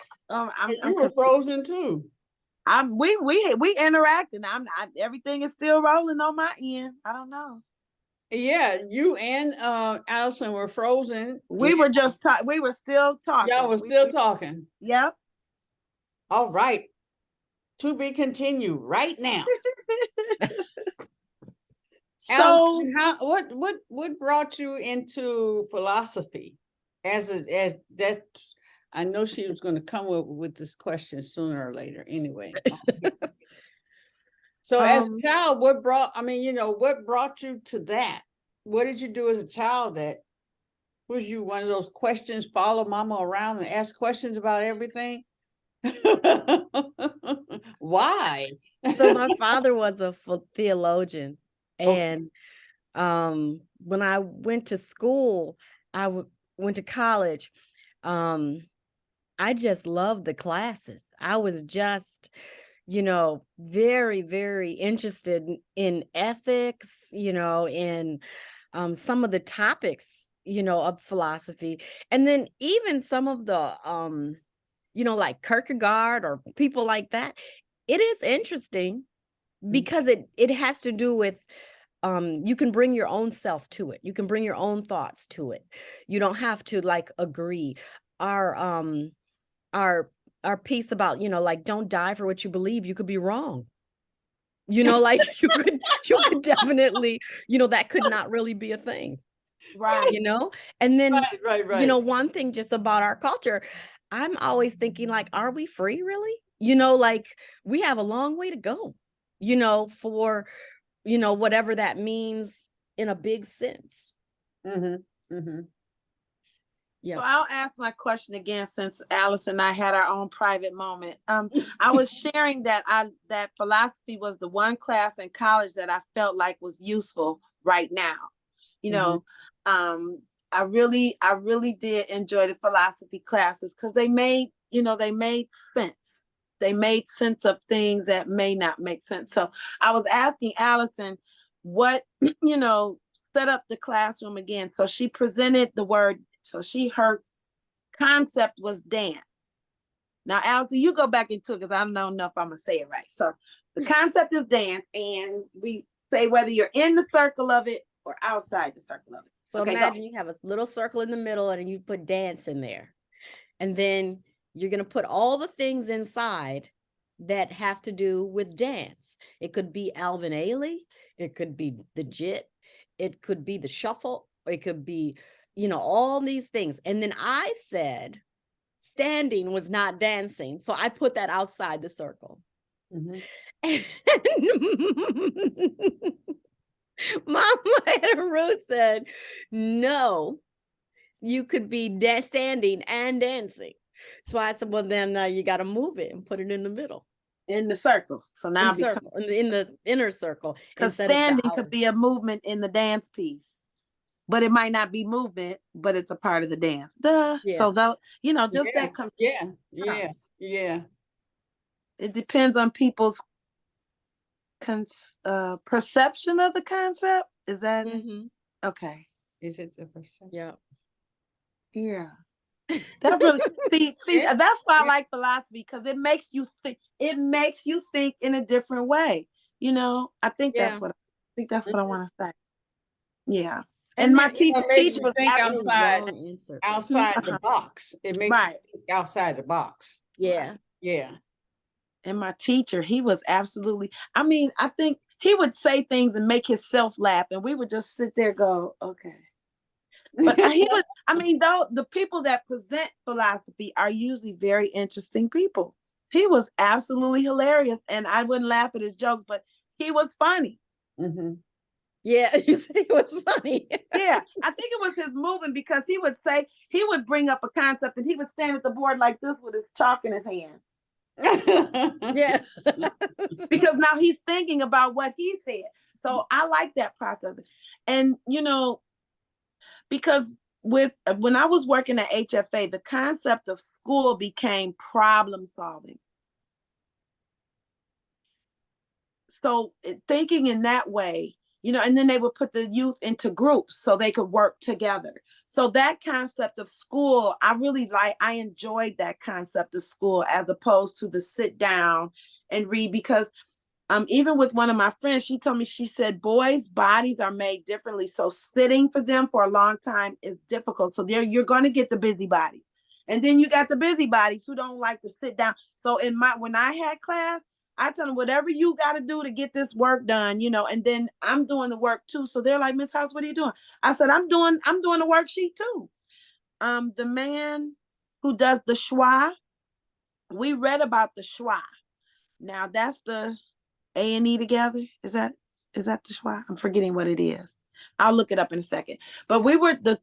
You were frozen too. We interacting. Everything is still rolling on my end. I don't know. Yeah, you and Allison were frozen. We were just we were still talking. Y'all were still talking. Yep. All right. To be continued right now. So Allison, what brought you into philosophy? As that, I know she was going to come up with this question sooner or later. Anyway. So as a child, what brought you to that? What did you do as a child that was you one of those questions, follow mama around and ask questions about everything? Why? So my father was a theologian. And when I went to school, went to college, I just loved the classes. I was just very, very interested in ethics, in some of the topics, of philosophy. And then even some of the, like Kierkegaard or people like that. It is interesting because it has to do with, you can bring your own self to it. You can bring your own thoughts to it. You don't have to like agree. Our piece about, like, don't die for what you believe. You could be wrong. Like you could definitely, that could not really be a thing. Right. And then, right. One thing just about our culture, I'm always thinking like, are we free really? Like we have a long way to go, for, whatever that means in a big sense. Yeah. So I'll ask my question again, since Alice and I had our own private moment. I was sharing that philosophy was the one class in college that I felt like was useful right now. I really did enjoy the philosophy classes because they made sense. They made sense of things that may not make sense. So I was asking Allison what, set up the classroom again. So she presented the word. So her concept was dance. Now, Allison, you go back into it because I don't know if I'm going to say it right. So the concept is dance, and we say whether you're in the circle of it or outside the circle of it. So imagine you have a little circle in the middle and you put dance in there. And then you're going to put all the things inside that have to do with dance. It could be Everette-Hale. It could be the jit. It could be the shuffle. Or it could be all these things. And then I said, standing was not dancing. So I put that outside the circle. And Mama Hetheru said, no, you could be standing and dancing. So I said, well, then you got to move it and put it in the middle. In the circle. So now in the inner circle. Because standing could be a movement in the dance piece. But it might not be movement, but it's a part of the dance. Duh. Yeah. So that, that comes. Yeah. It depends on people's perception of the concept. Is that okay? Is it the perception? Yeah. That really see. That's why I like philosophy, because it makes you think. It makes you think in a different way. I think that's what. think that's what I want to say. Yeah. And And my then, you know, makes teacher you was think absolutely Wrong answer. outside the box. It makes right. you think outside the box. Yeah. Yeah. And my teacher, he was absolutely, I mean, I think he would say things and make himself laugh, and we would just sit there go, okay. But he was, I mean, though the people that present philosophy are usually very interesting people. He was absolutely hilarious, and I wouldn't laugh at his jokes, but he was funny. Mm-hmm. Yeah, you said it was funny. Yeah, I think it was his moving, because he would bring up a concept and he would stand at the board like this with his chalk in his hand. Yeah. Because now he's thinking about what he said. So I like that process. And, you know, because when I was working at HFA, the concept of school became problem solving. So thinking in that way, you know, and then they would put the youth into groups so they could work together. So that concept of school, I enjoyed that concept of school as opposed to the sit down and read, because even with one of my friends, she told me, she said, boys' bodies are made differently. So sitting for them for a long time is difficult. So you're going to get the busybodies. And then you got the busybodies who don't like to sit down. So when I had class, I tell them, whatever you got to do to get this work done, you know, and then I'm doing the work too. So they're like, Miss House, what are you doing? I said, I'm doing the worksheet too. The man who does the schwa, we read about the schwa. Now that's the A&E together. Is that the schwa? I'm forgetting what it is. I'll look it up in a second. But we were the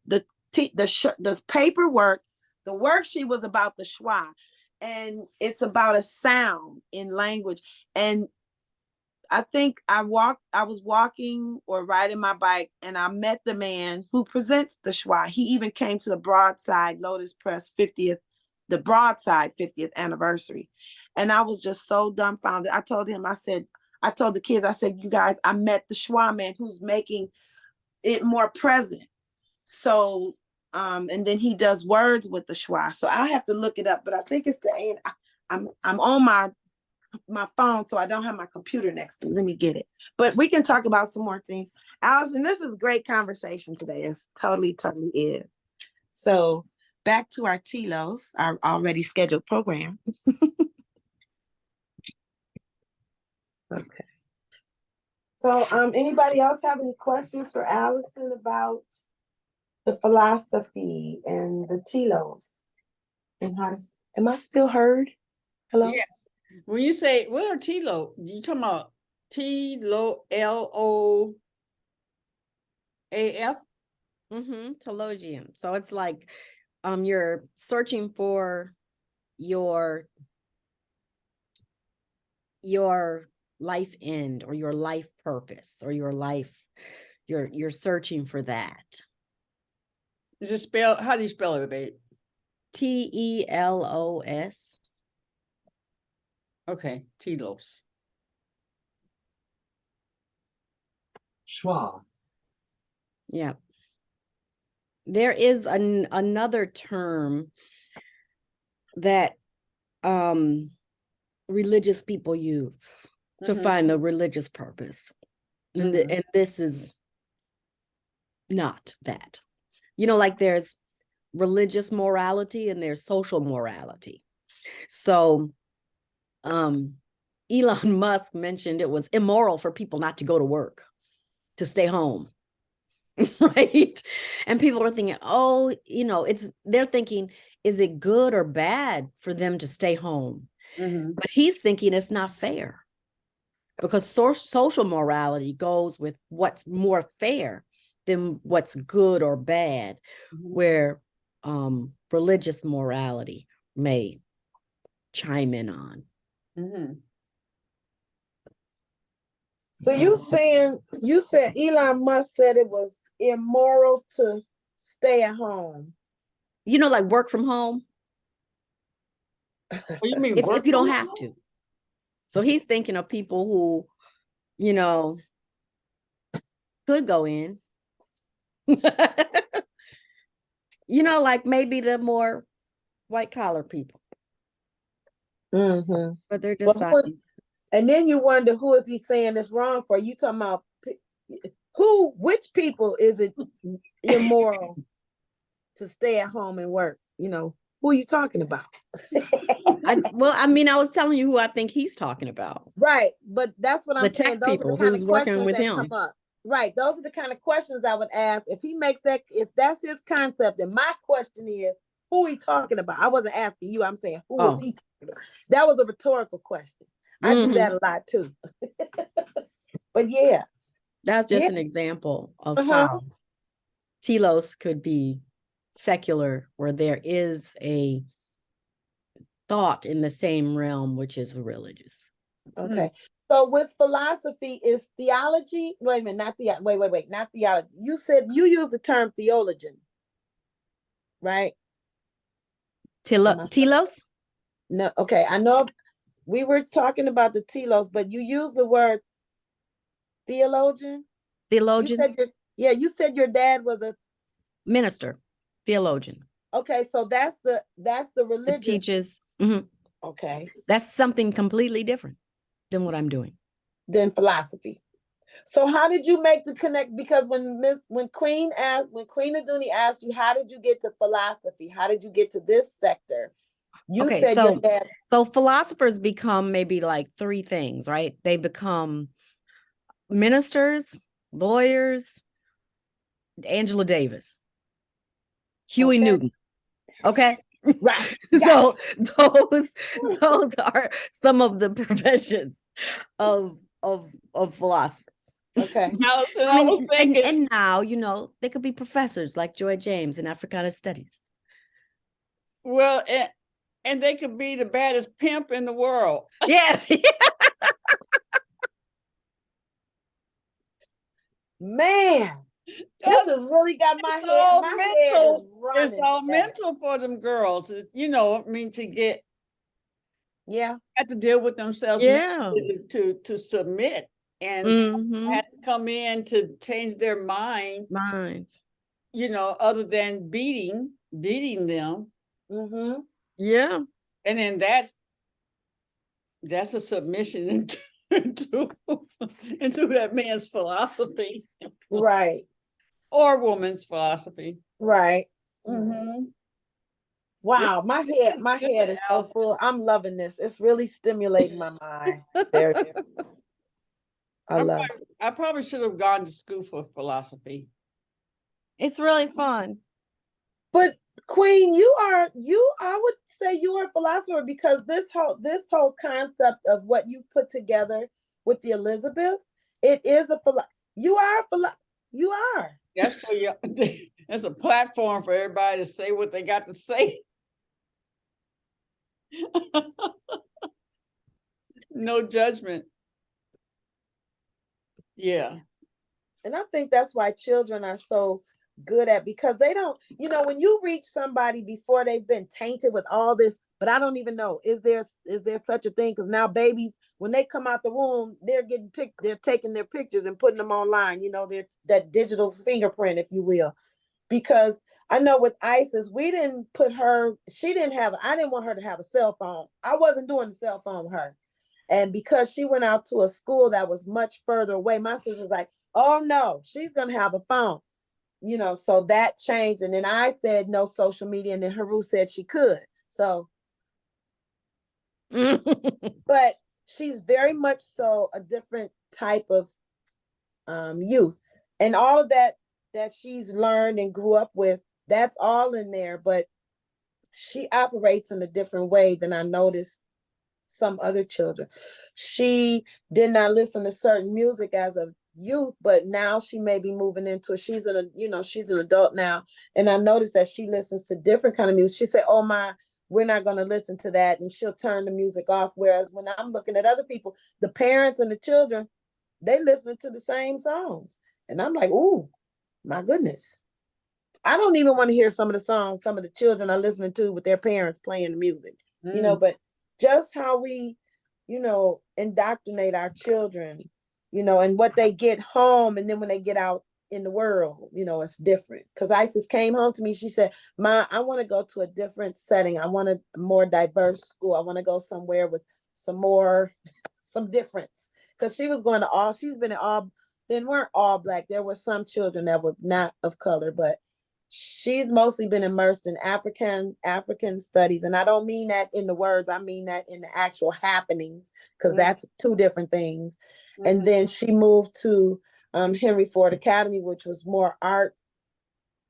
paperwork, the worksheet was about the schwa. And it's about a sound in language. And I think I was walking or riding my bike, and I met the man who presents the schwa. He even came to the Broadside Lotus Press 50th anniversary. And I was just so dumbfounded. I told the kids, I said, you guys, I met the schwa man who's making it more present. So and then he does words with the schwa. So I'll have to look it up, but I think it's I'm on my phone, so I don't have my computer next to me. Let me get it. But we can talk about some more things. Allison, this is a great conversation today. It's totally is. So back to our TLOs, our already scheduled program. Okay. So anybody else have any questions for Allison about the philosophy and the TLOs? And am I still heard? Hello? Yes. When you say, what are TLO? You talking about TLO, LOAF? Telogium. So it's like you're searching for your life end or your life purpose or your life, you're searching for that. Is it spelled, how do you spell it, babe? TELOS. Okay, TLOS. Schwa. Yeah. There is another term that religious people use to find the religious purpose. And this is not that. You know, like there's religious morality and there's social morality. So Elon Musk mentioned it was immoral for people not to go to work, to stay home. Right. And people are thinking, oh, you know, they're thinking, is it good or bad for them to stay home? But he's thinking it's not fair, because social morality goes with what's more fair than what's good or bad, where religious morality may chime in on. So you said Elon Musk said it was immoral to stay at home. You know, like work from home. What do you mean? If you don't have to. So he's thinking of people who, you know, could go in. You know, like maybe the more white collar people. But they're deciding. And then you wonder, who is he saying it's wrong for? You talking about which people is it immoral to stay at home and work? You know, who are you talking about? I mean, I was telling you who I think he's talking about. Right, but that's what I'm The saying. tech Those are people the kind who's of working questions with that him. come up. Right, those are the kind of questions I would ask if he makes that. If that's his concept, and my question is, who he talking about? I wasn't asking you. I'm saying, who is he talking about? That was a rhetorical question. I do that a lot too. But yeah, that's just an example of Uh-huh. how telos could be secular, where there is a thought in the same realm, which is religious. Okay. So with philosophy, is theology? Wait a minute, not the wait, not theology. You said you used the term theologian, right? Telos? No, okay. I know we were talking about the telos, but you used the word theologian. Theologian? You said your dad was a minister, theologian. Okay, so that's the religious. It teaches. Okay. That's something completely different than what I'm doing. Than philosophy. So how did you make the connect? Because when Queen Aduni asked you, how did you get to philosophy? How did you get to this sector? You said your dad. So philosophers become maybe like three things, right? They become ministers, lawyers, Angela Davis, Huey Newton. Okay. Right. So those are some of the professions of philosophers. Okay. Allison, I was thinking, and now, you know, they could be professors like Joy James in Africana Studies. Well, and they could be the baddest pimp in the world. Yeah. Man, this has really got my head. My head is running. It's all mental for them girls. You know, I mean, to get have to deal with themselves to submit, and have to come in to change their minds. You know, other than beating them. Yeah. And then that's a submission into that man's philosophy. Right. Or woman's philosophy. Right. Wow, my head is so full. I'm loving this. It's really stimulating my mind. I probably should have gone to school for philosophy. It's really fun. But Queen, I would say you are a philosopher, because this whole concept of what you put together with the Elizabeth, it is you are. That's for you. That's a platform for everybody to say what they got to say. No judgment. Yeah. And I think that's why children are so good at, because they don't, when you reach somebody before they've been tainted with all this, but I don't even know, is there such a thing? Because now babies, when they come out the womb, they're taking their pictures and putting them online, they're that digital fingerprint, if you will. Because I know with Isis, I didn't want her to have a cell phone. I wasn't doing the cell phone with her. And because she went out to a school that was much further away, my sister was like, oh no, she's going to have a phone. So that changed. And then I said no social media, and then Hetheru said she could. So, but she's very much so a different type of youth. And all of that she's learned and grew up with, that's all in there. But she operates in a different way than I noticed some other children. She did not listen to certain music as a youth, but now she may be moving into it. She's an adult now, and I noticed that she listens to different kind of music. She said, oh my, we're not going to listen to that, and she'll turn the music off. Whereas when I'm looking at other people, the parents and the children, they listen to the same songs, and I'm like, ooh, my goodness, I don't even want to hear some of the songs some of the children are listening to with their parents playing the music. But just how we indoctrinate our children, and what they get home, and then when they get out in the world, it's different. Because Isis came home to me, she said, Ma, I want to go to a different setting. I want a more diverse school. I want to go somewhere with some difference. Because she's been in all and weren't all Black. There were some children that were not of color, but she's mostly been immersed in African studies. And I don't mean that in the words, I mean that in the actual happenings, because that's two different things. And then she moved to Henry Ford Academy, which was more art.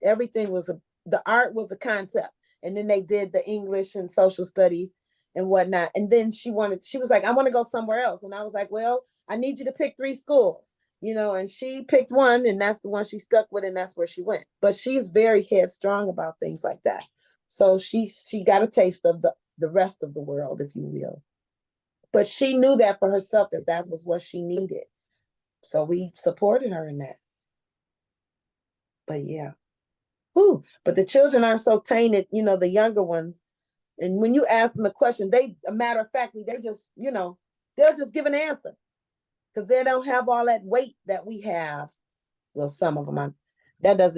Everything was the art was the concept. And then they did the English and social studies and whatnot. And then she was like, I want to go somewhere else. And I was like, well, I need you to pick 3 schools, and she picked one, and that's the one she stuck with, and that's where she went. But she's very headstrong about things like that. So she got a taste of the rest of the world, if you will. But she knew that for herself, that was what she needed. So we supported her in that. But yeah. Whew. But the children are so tainted, the younger ones. And when you ask them a question, a matter of factly, they just, they'll just give an answer. Because they don't have all that weight that we have. Well, some of them, that's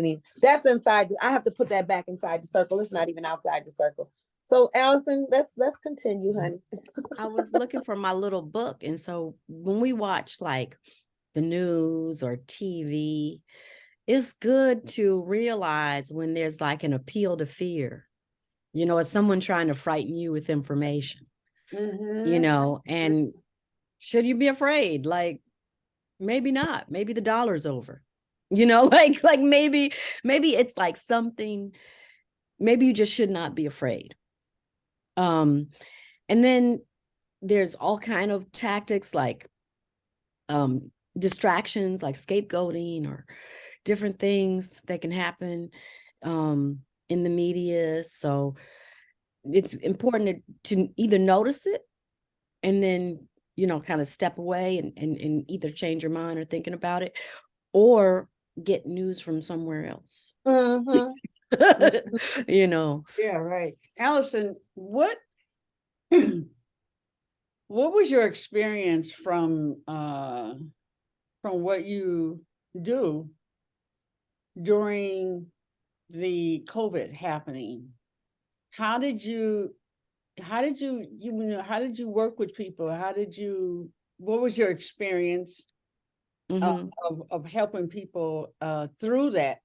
inside. I have to put that back inside the circle. It's not even outside the circle. So Allison, let's continue, honey. I was looking for my little book. And so when we watch like the news or TV, it's good to realize when there's like an appeal to fear, it's someone trying to frighten you with information, and should you be afraid? Like, maybe not. Maybe the dollar's over, like maybe it's like something, maybe you just should not be afraid. And then there's all kind of tactics like distractions, like scapegoating or different things that can happen in the media. So it's important to either notice it and then, kind of step away and either change your mind or thinking about it, or get news from somewhere else. Yeah, right. Allison, what was your experience from what you do during the COVID happening? How did you work with people? What was your experience of helping people through that?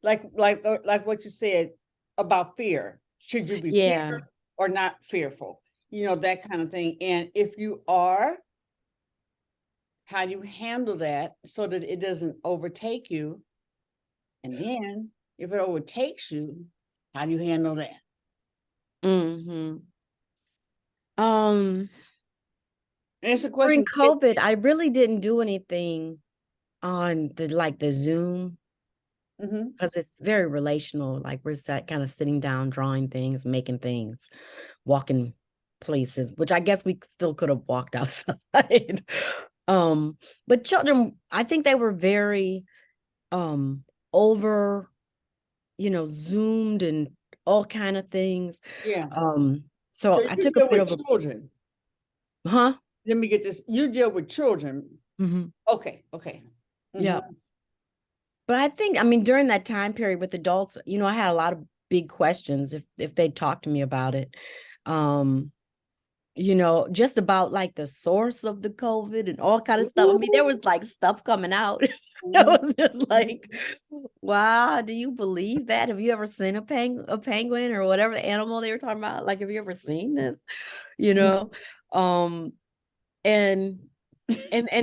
Like what you said about fear. Should you be fearful or not fearful? That kind of thing. And if you are, how do you handle that so that it doesn't overtake you? And then if it overtakes you, how do you handle that? And it's a question. During COVID, I really didn't do anything on the Zoom, because it's very relational. Like we're kind of sitting down, drawing things, making things, walking places, which I guess we still could have walked outside. But children, I think they were very over, Zoomed and all kind of things. Yeah. So I took a bit of children. Huh? Let me get this. You deal with children. Okay. Yeah. But I think, during that time period with adults, I had a lot of big questions if they talked to me about it. Just about like the source of the COVID and all kind of stuff. There was like stuff coming out. I was just like, wow, do you believe that? Have you ever seen a penguin or whatever the animal they were talking about? Like, have you ever seen this? And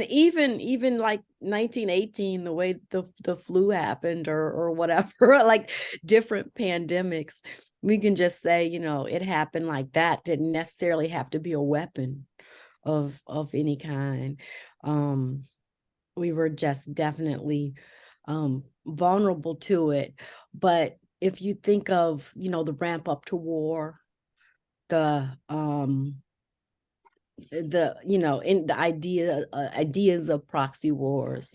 even like 1918, the way the flu happened or whatever, like different pandemics, we can just say, it happened like that. Didn't necessarily have to be a weapon of any kind. We were just definitely vulnerable to it. But if you think of, the ramp up to war, in the ideas of proxy wars,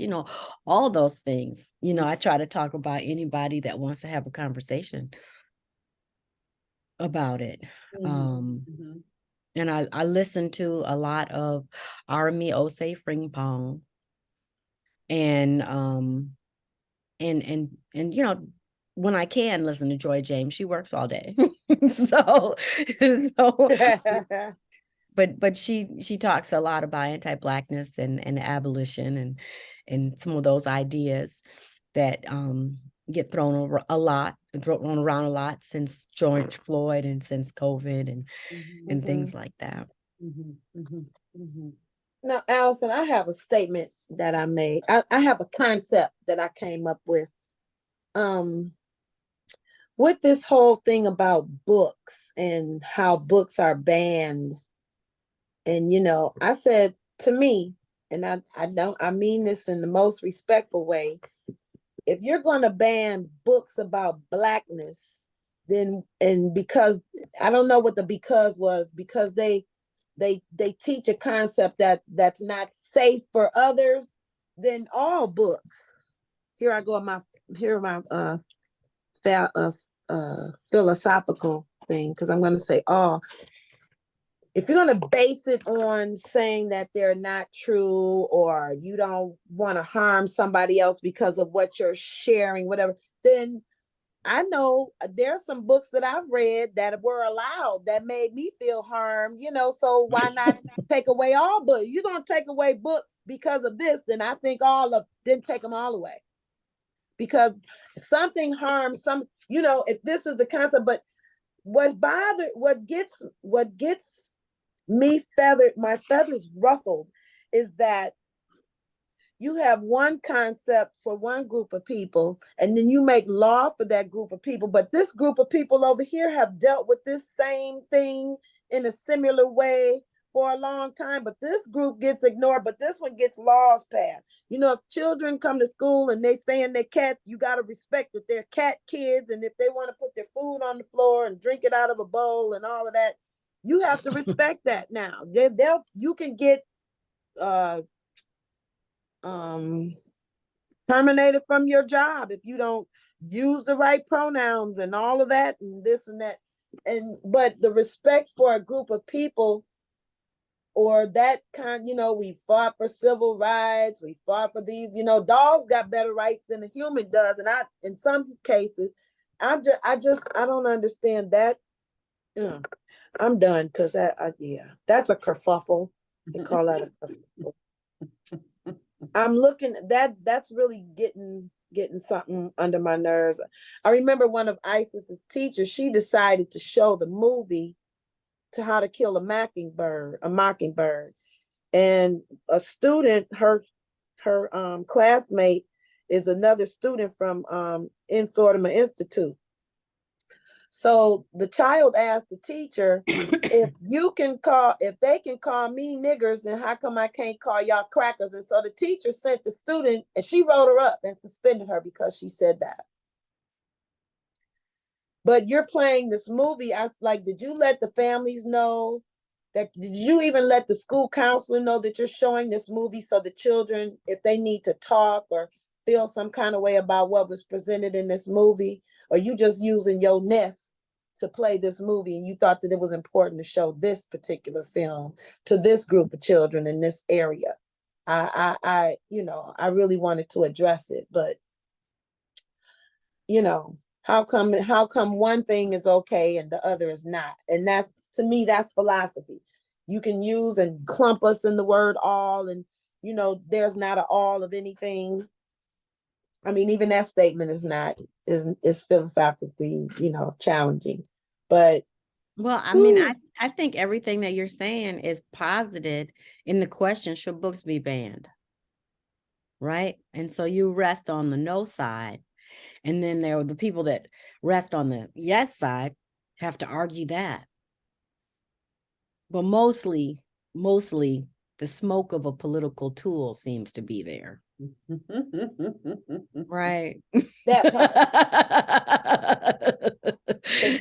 all those things, I try to talk about anybody that wants to have a conversation about it. And I listen to a lot of Army Osei Fringpong and when I can listen to Joy James. She works all day. so but she talks a lot about anti-Blackness and abolition and some of those ideas that get thrown around a lot since George Floyd and since COVID and things like that. Now, Allison, I have a statement that I made. I have a concept that I came up with. With this whole thing about books and how books are banned. And I said, to me, and I mean this in the most respectful way, if you're going to ban books about Blackness, then, and because I don't know what the because was, because they teach a concept that's not safe for others, then all books. Here I go on my philosophical thing, because I'm going to say all. If you're going to base it on saying that they're not true, or you don't want to harm somebody else because of what you're sharing, whatever, then I know there's some books that I've read that were allowed that made me feel harmed, so why not take away all books? You're going to take away books because of this, then I think then take them all away. Because something harms if this is the concept, but what gets me my feathers ruffled, is that you have one concept for one group of people, and then you make law for that group of people. But this group of people over here have dealt with this same thing in a similar way for a long time, but this group gets ignored, but this one gets laws passed. If children come to school and they stay in their cats, you got to respect that they're cat kids. And if they want to put their food on the floor and drink it out of a bowl and all of that, you have to respect that now. You can get terminated from your job if you don't use the right pronouns and all of that and this and that. But the respect for a group of people, or that kind, we fought for civil rights, we fought for these, dogs got better rights than a human does. And in some cases, I don't understand that. I'm done, because that's a kerfuffle. They call that a kerfuffle. I'm looking that's really getting something under my nerves. I remember one of ISIS's teachers, she decided to show the movie to How to Kill a Mockingbird, and a student, her classmate is another student from Insortima Institute. So the child asked the teacher, if they can call me niggers, then how come I can't call y'all crackers? And so the teacher sent the student, and she wrote her up and suspended her because she said that. But you're playing this movie. I was like, did you let the families know? Did you even let the school counselor know that you're showing this movie, so the children, if they need to talk or feel some kind of way about what was presented in this movie, or you just using your nest to play this movie, and you thought that it was important to show this particular film to this group of children in this area? I really wanted to address it, but how come one thing is okay and the other is not? And that's, to me, that's philosophy. You can use and clump us in the word all, and there's not an all of anything. I mean, even that statement is philosophically, challenging. But well, I mean, I think everything that you're saying is posited in the question, should books be banned? Right? And so you rest on the no side. And then there are the people that rest on the yes side have to argue that. But mostly the smoke of a political tool seems to be there. Right. That part.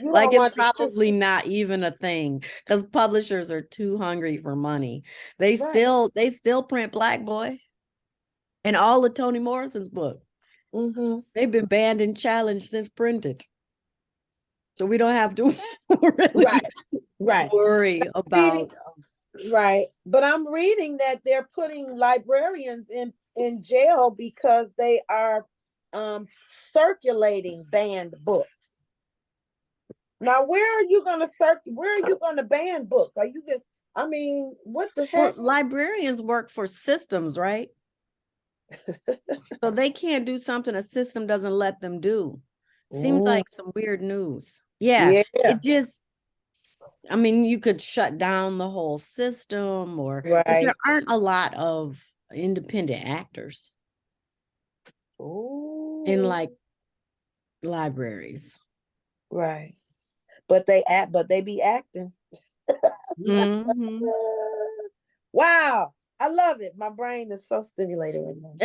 Like, it's probably not even a thing, because publishers are too hungry for money. They still print Black Boy and all of Toni Morrison's book. They've been banned and challenged since printed. So we don't have to really worry about. Right. But I'm reading that they're putting librarians in jail because they are circulating banned books. Now, where are you gonna search? Where are you gonna ban books? Are you gonna? I mean, what the Well, heck? librarians work for systems, right? So they can't do something a system doesn't let them do. Seems Ooh, like some weird news. Yeah, yeah, it just, I mean, you could shut down the whole system but there right. aren't a lot of independent actors in Ooh, like libraries. right. But they act, but they be acting. Mhm. Wow, I love it. My brain is so stimulated right now.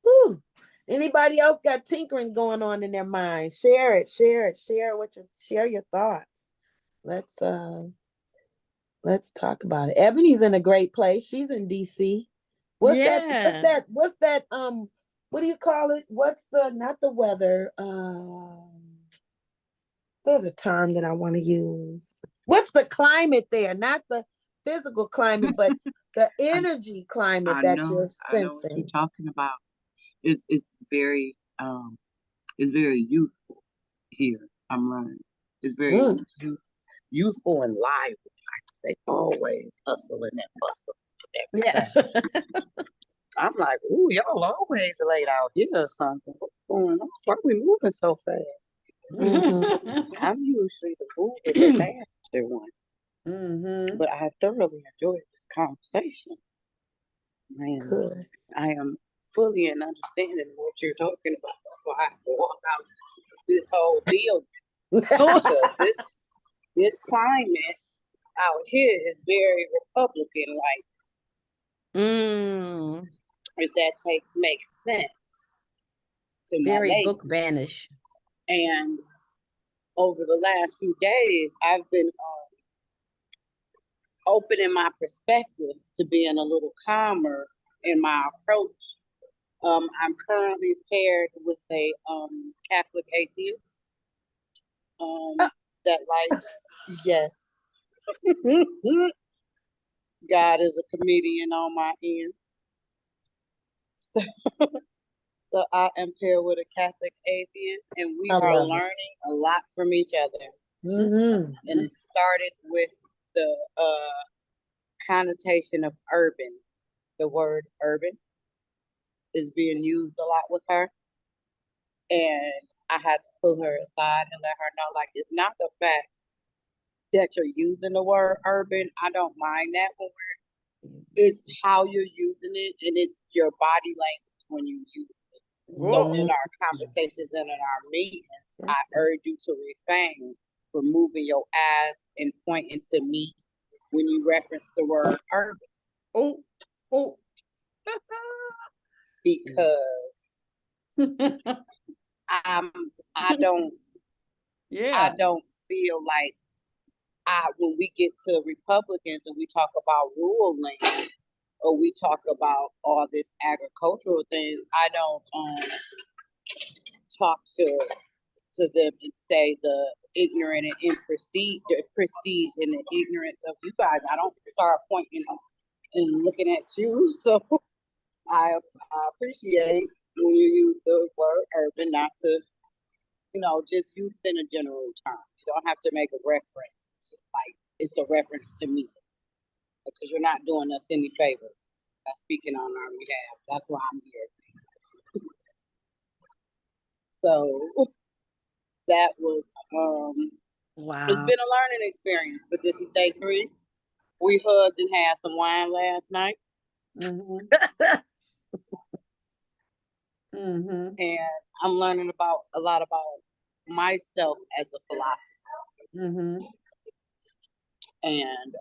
Whew. Anybody else got tinkering going on in their mind? Share it, share it, share your thoughts. Let's talk about it. Ebony's in a great place. She's in DC. What's that? What's Yeah. that? What's that? What do you call it? What's the not the weather? There's a term that I want to use. What's the climate there? Not the physical climate, but the energy climate I that you're know what you're sensing. talking about. It's very youthful here. I'm learning. It's very Mm. youthful and lively. They always hustling and bustle. Yeah. I'm like, ooh, y'all always late out here or something. What's going on? Why are we moving so fast? Mm-hmm. I'm usually the mover, the faster one. Mm-hmm. But I thoroughly enjoyed this conversation. And Good. I am fully in understanding of what you're talking about. That's why I have to walk out this whole deal because this climate out here is very Republican. Like, Mm. if that makes sense to my Very book ladies. banish. And over the last few days, I've been opening my perspective to being a little calmer in my approach. I'm currently paired with a Catholic atheist that likes, yes, God is a comedian on my end. So I am paired with a Catholic atheist, and we I are love it. learning a lot from each other. Mm-hmm. And it started with the connotation of urban. The word urban is being used a lot with her. And I had to pull her aside and let her know, like, it's not the fact that you're using the word urban. I don't mind that when it's how you're using it and it's your body language when you use it. So Mm-hmm. in our conversations and in our meetings, I urge you to refrain from moving your eyes and pointing to me when you reference the word urban Oh, oh. because I don't Yeah. feel like when we get to Republicans and we talk about rural land or we talk about all this agricultural things, I don't talk to them and say the ignorant and prestige, the prestige and the ignorance of you guys. I don't start pointing and looking at you. So I appreciate when you use the word urban, not to, just use it in a general term. You don't have to make a reference like it's a reference to me because you're not doing us any favors by speaking on our behalf. That's why I'm here. So that was it's Wow. been a learning experience, but this is day 3. We hugged and had some wine last night, Mm-hmm. Mm-hmm. and I'm learning about a lot about myself as a philosopher Mm-hmm. and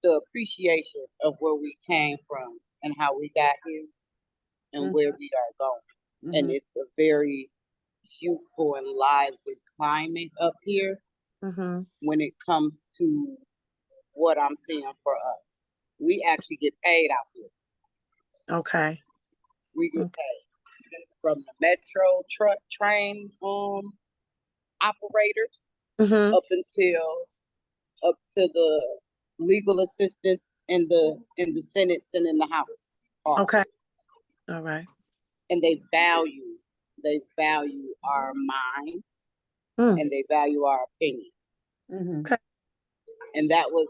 the appreciation of where we came from and how we got here and where we are going. And Mm-hmm. it's a very youthful and lively climate up here Mm-hmm. when it comes to what I'm seeing for us. We actually get paid out here. Okay. We get paid from the metro truck train operators Mm-hmm. up to the legal assistants in the Senate and in the House. Okay. All right. And they value they value our minds Mm. and they value our opinion. Mhm. And that was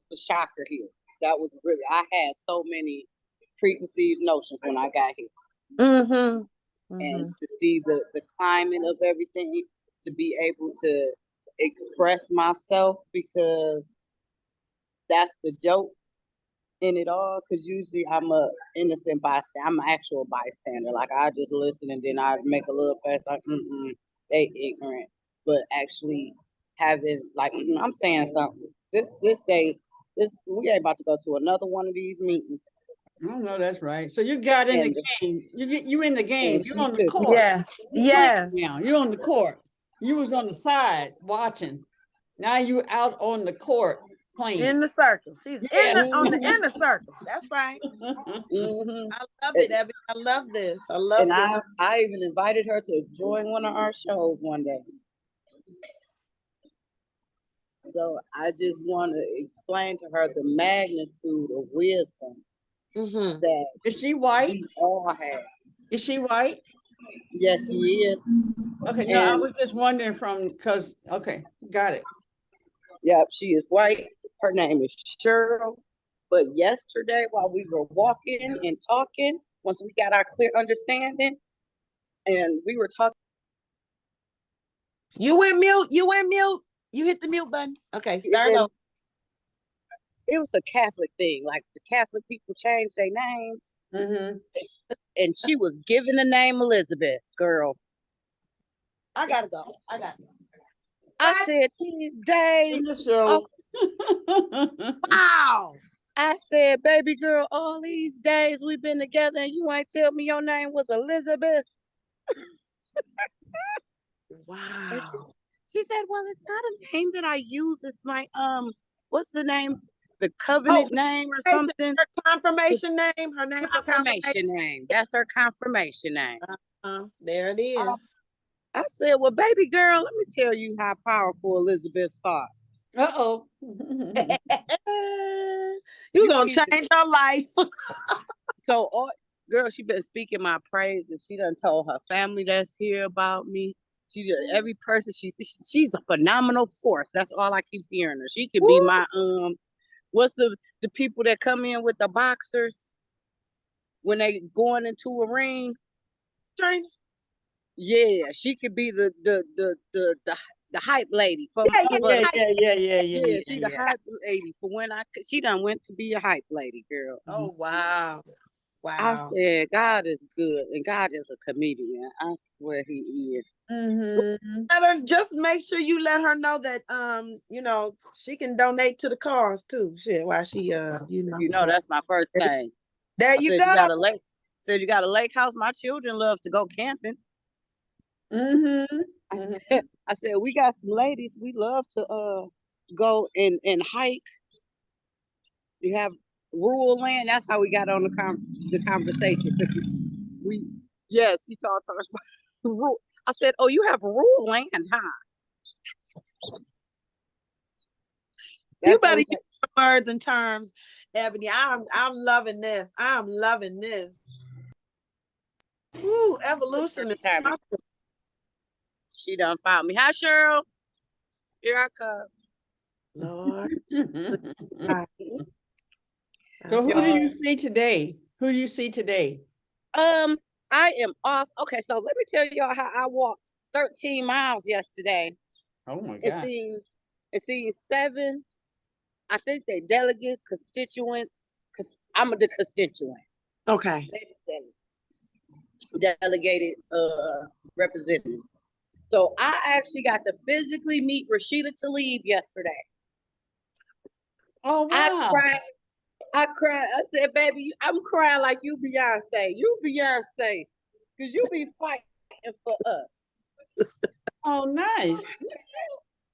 the shocker here. That was really, I had so many preconceived notions when I got here. Mm-hmm. And to see the climate of everything, to be able to express myself, because that's the joke in it all. Because usually I'm a innocent bystander. I'm an actual bystander. Like I just listen and then I make a little face like, they ignorant. But actually having like, I'm saying something. This day, we ain't about to go to another one of these meetings. I don't know, that's right. So you got in the And game. You in the game. and You're she on the took court. Yes. You playing Yes. now. You're on the court. You was on the side watching. Now you out on the court playing. In the circle. She's Yeah. on the inner circle. That's right. mhm. I love it, Abby. I love this. I love And this. I even invited her to join one of our shows one day. So I just want to explain to her the magnitude of wisdom Mm-hmm. that Is she white? we all have. Is she white? Yes, she is. Okay, no, I And was just wondering because, okay, got it. yep, she is white. Her name is Cheryl. But yesterday, while we were walking and talking, once we got our clear understanding, and we were talking. You went mute. You went mute. You hit the mute button. Okay, start over. It was a Catholic thing. Like the Catholic people changed their names. Mm-hmm. And she was given the name Elizabeth, girl. I gotta go. I got to go. I said, these days. In the show. Wow. I said, baby girl, all these days we've been together and you ain't tell me your name was Elizabeth. Wow. She said, well, it's not a name that I use. It's my, what's the name? The covenant name or something? Her confirmation name. Her name for Confirmation name. That's her confirmation name. There it is. I said, well, baby girl, let me tell you how powerful Elizabeth saw. Uh-oh. You're gonna change her life. So, girl, she been speaking my praise, and she done told her family that's here about me. She done, every person she's a phenomenal force. That's all I keep hearing her. She could be my what's the people that come in with the boxers when they going into a ring? Trainer. Yeah, she could be the hype lady for Yeah, she the hype lady for when she done went to be a hype lady, girl. Oh wow. Wow. I said, God is good, and God is a comedian. I swear He is. Mm-hmm. Let her, just make sure you let her know that she can donate to the cause too. Shit, while she You know that's my first thing. There you go. Said you got a lake house. My children love to go camping. Mm-hmm. I said we got some ladies. We love to go and hike. You have rural land. That's how we got on the conversation. Yes, he talked about rural. I said, oh, you have rural land, huh? You better use words and terms, Ebony. I'm loving this. I'm loving this. Ooh, evolution is awesome. She done found me. Hi, Cheryl. Here I come. Lord. So who do you see today? Who do you see today? I am off. Okay, so let me tell y'all how I walked 13 miles yesterday. Oh my God. And seeing 7, I think they delegates, constituents, because I'm the constituent. Okay. Delegated representative. So I actually got to physically meet Rashida Tlaib yesterday. Oh wow. I cried. I said, baby, I'm crying like you Beyonce. You Beyonce. Because you be fighting for us. Oh, nice.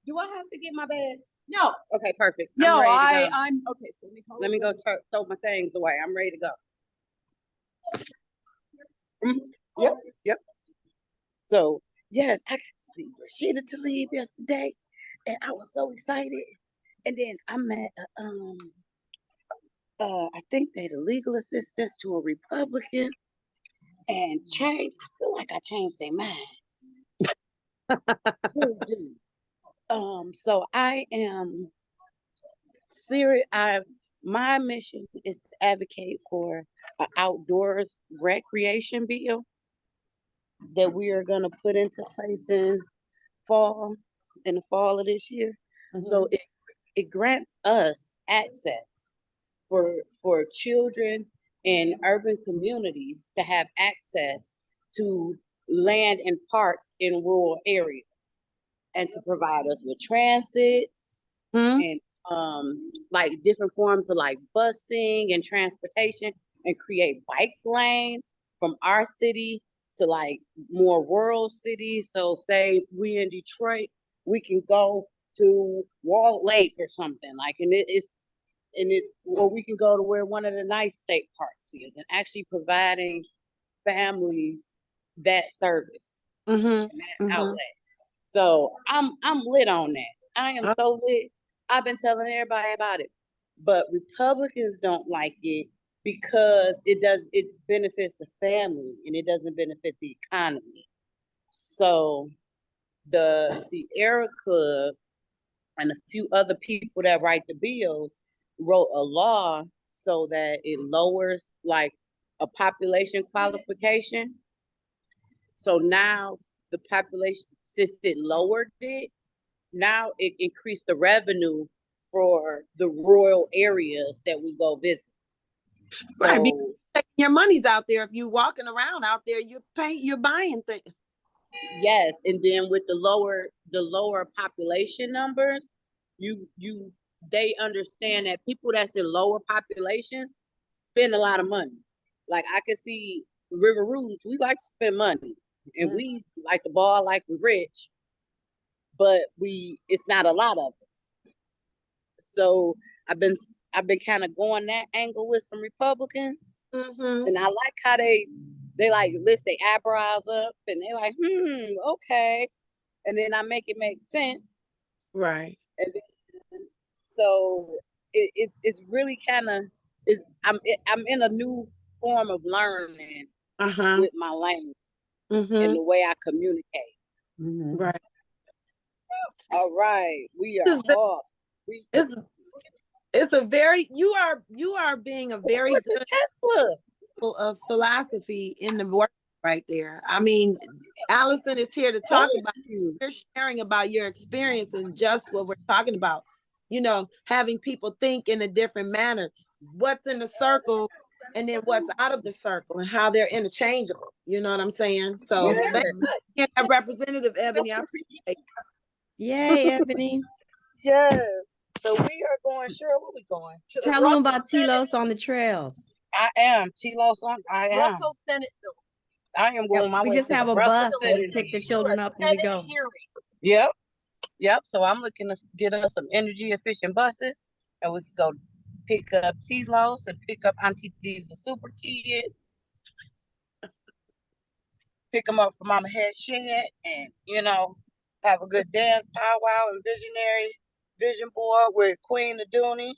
Do I have to get my bags? No. Okay, perfect. No, I'm okay. So let me go throw my things away. I'm ready to go. Yep. So yes, I got to see Rashida Tlaib yesterday, and I was so excited. And then I met I think they the legal assistants to a Republican, and change. I feel like I changed their mind. Really do. So I am serious. My mission is to advocate for an outdoors recreation bill that we are gonna put into place in the fall of this year. So it grants us access for children in urban communities to have access to land and parks in rural areas, and to provide us with transits and like different forms of like busing and transportation, and create bike lanes from our city to like more rural cities. So say if we in Detroit, we can go to Wall Lake or something like, or we can go to where one of the nice state parks is, and actually providing families that service and that outlet. So I'm lit on that. I am so lit. I've been telling everybody about it, but Republicans don't like it because it benefits the family and it doesn't benefit the economy. So the Sierra Club and a few other people that write the bills wrote a law so that it lowers like a population qualification. So now the population, since it lowered it, now it increased the revenue for the rural areas that we go visit. Right. So Your money's out there. If you're walking around out there, you're buying things. yes, and then with the lower population numbers, they understand that people that's in lower populations spend a lot of money. Like I can see River Rouge, we like to spend money, and we like to ball like we're rich, but it's not a lot of us. So I've been kind of going that angle with some Republicans, and I like how they like lift their eyebrows up and they like, okay, and then I make it make sense, right? And then, so it's really kind of I'm in a new form of learning with my language and the way I communicate. Right. All right, we are off. It's a very you are being a very What's good a Tesla of philosophy in the work right there. I mean, Allison is here to talk about. You're sharing about your experience and just what we're talking about. You know, having people think in a different manner. What's in the circle, and then what's out of the circle, and how they're interchangeable. You know what I'm saying? So, thank you, Representative Ebony. Yay, Ebony. Yes. So we are going, Cheryl, where we going? Tell them about Telos on the trails. I am. Telos on, I am. Russell Senate bill. I am going my way. We just have a bus and we pick the children up and we go. Yep. So I'm looking to get us some energy efficient buses, and we can go pick up Telos and pick up Auntie Diva Super Kid, pick them up from Mama Head Shed, and have a good dance powwow and vision board with Queen Aduni.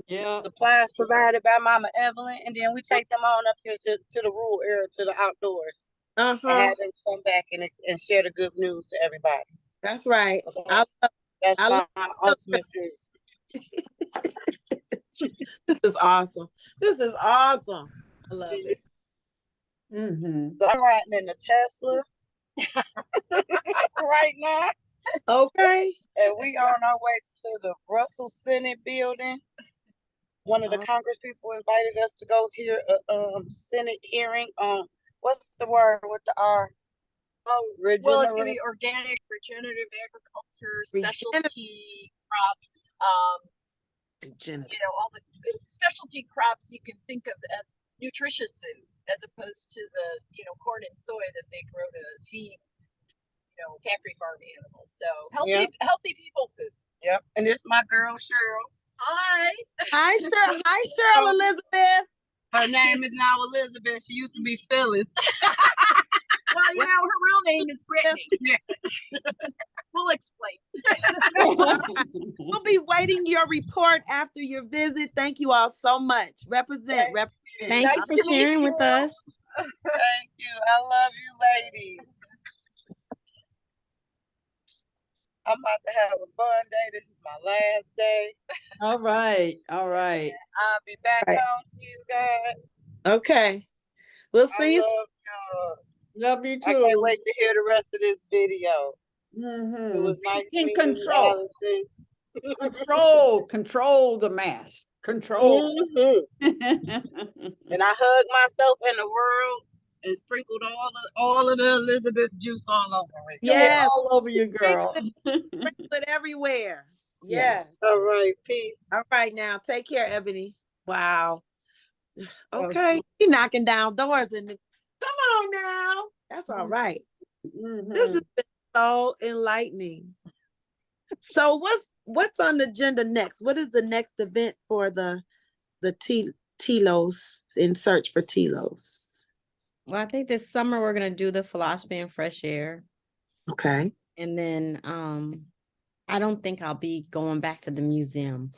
Yeah. Supplies provided by Mama Evelyn, and then we take them on up here to the rural area, to the outdoors, and have them come back and share the good news to everybody. That's right. Okay? That's my ultimate vision. This is awesome. I love it. So I'm riding in the Tesla right now. Okay. And we on our way to the Russell Senate building. One of the Congress people invited us to go hear a Senate hearing on, what's the word with the R? Well, it's going to be organic, regenerative agriculture, specialty crops, all the specialty crops you can think of as nutritious food, as opposed to the, corn and soy that they grow to feed, factory farm animals. So healthy people food. Yep. And it's my girl, Cheryl. Hi. Hi, Cheryl. Hi, Cheryl Elizabeth. Her name is now Elizabeth. She used to be Phyllis. Well, her real name is Brittany. We'll explain. We'll be waiting your report after your visit. Thank you all so much. Represent. Thanks for sharing with us. Thank you. I love you, lady. I'm about to have a fun day. This is my last day. All right. All right. I'll be back Right. home to you guys. Okay. We'll I see you. love y'all. Love you I can't too. wait to hear the rest of this video. It Mm-hmm. was nice In meeting you, control. Allison. Control the mass. Control. And I hugged myself in the world and sprinkled all of the Elizabeth juice all over it. Yes. All over you, girl. Sprinkle it everywhere. Yeah. Yes. All right, peace. All right now. Take care, Ebony. Wow. Well, Okay. You knocking down doors and come on now. That's all right. This has been so enlightening. So what's on the agenda next? What is the next event for the Telos in search for Telos? Well, I think this summer we're gonna do the philosophy and fresh air. Okay. And then I don't think I'll be going back to the museum.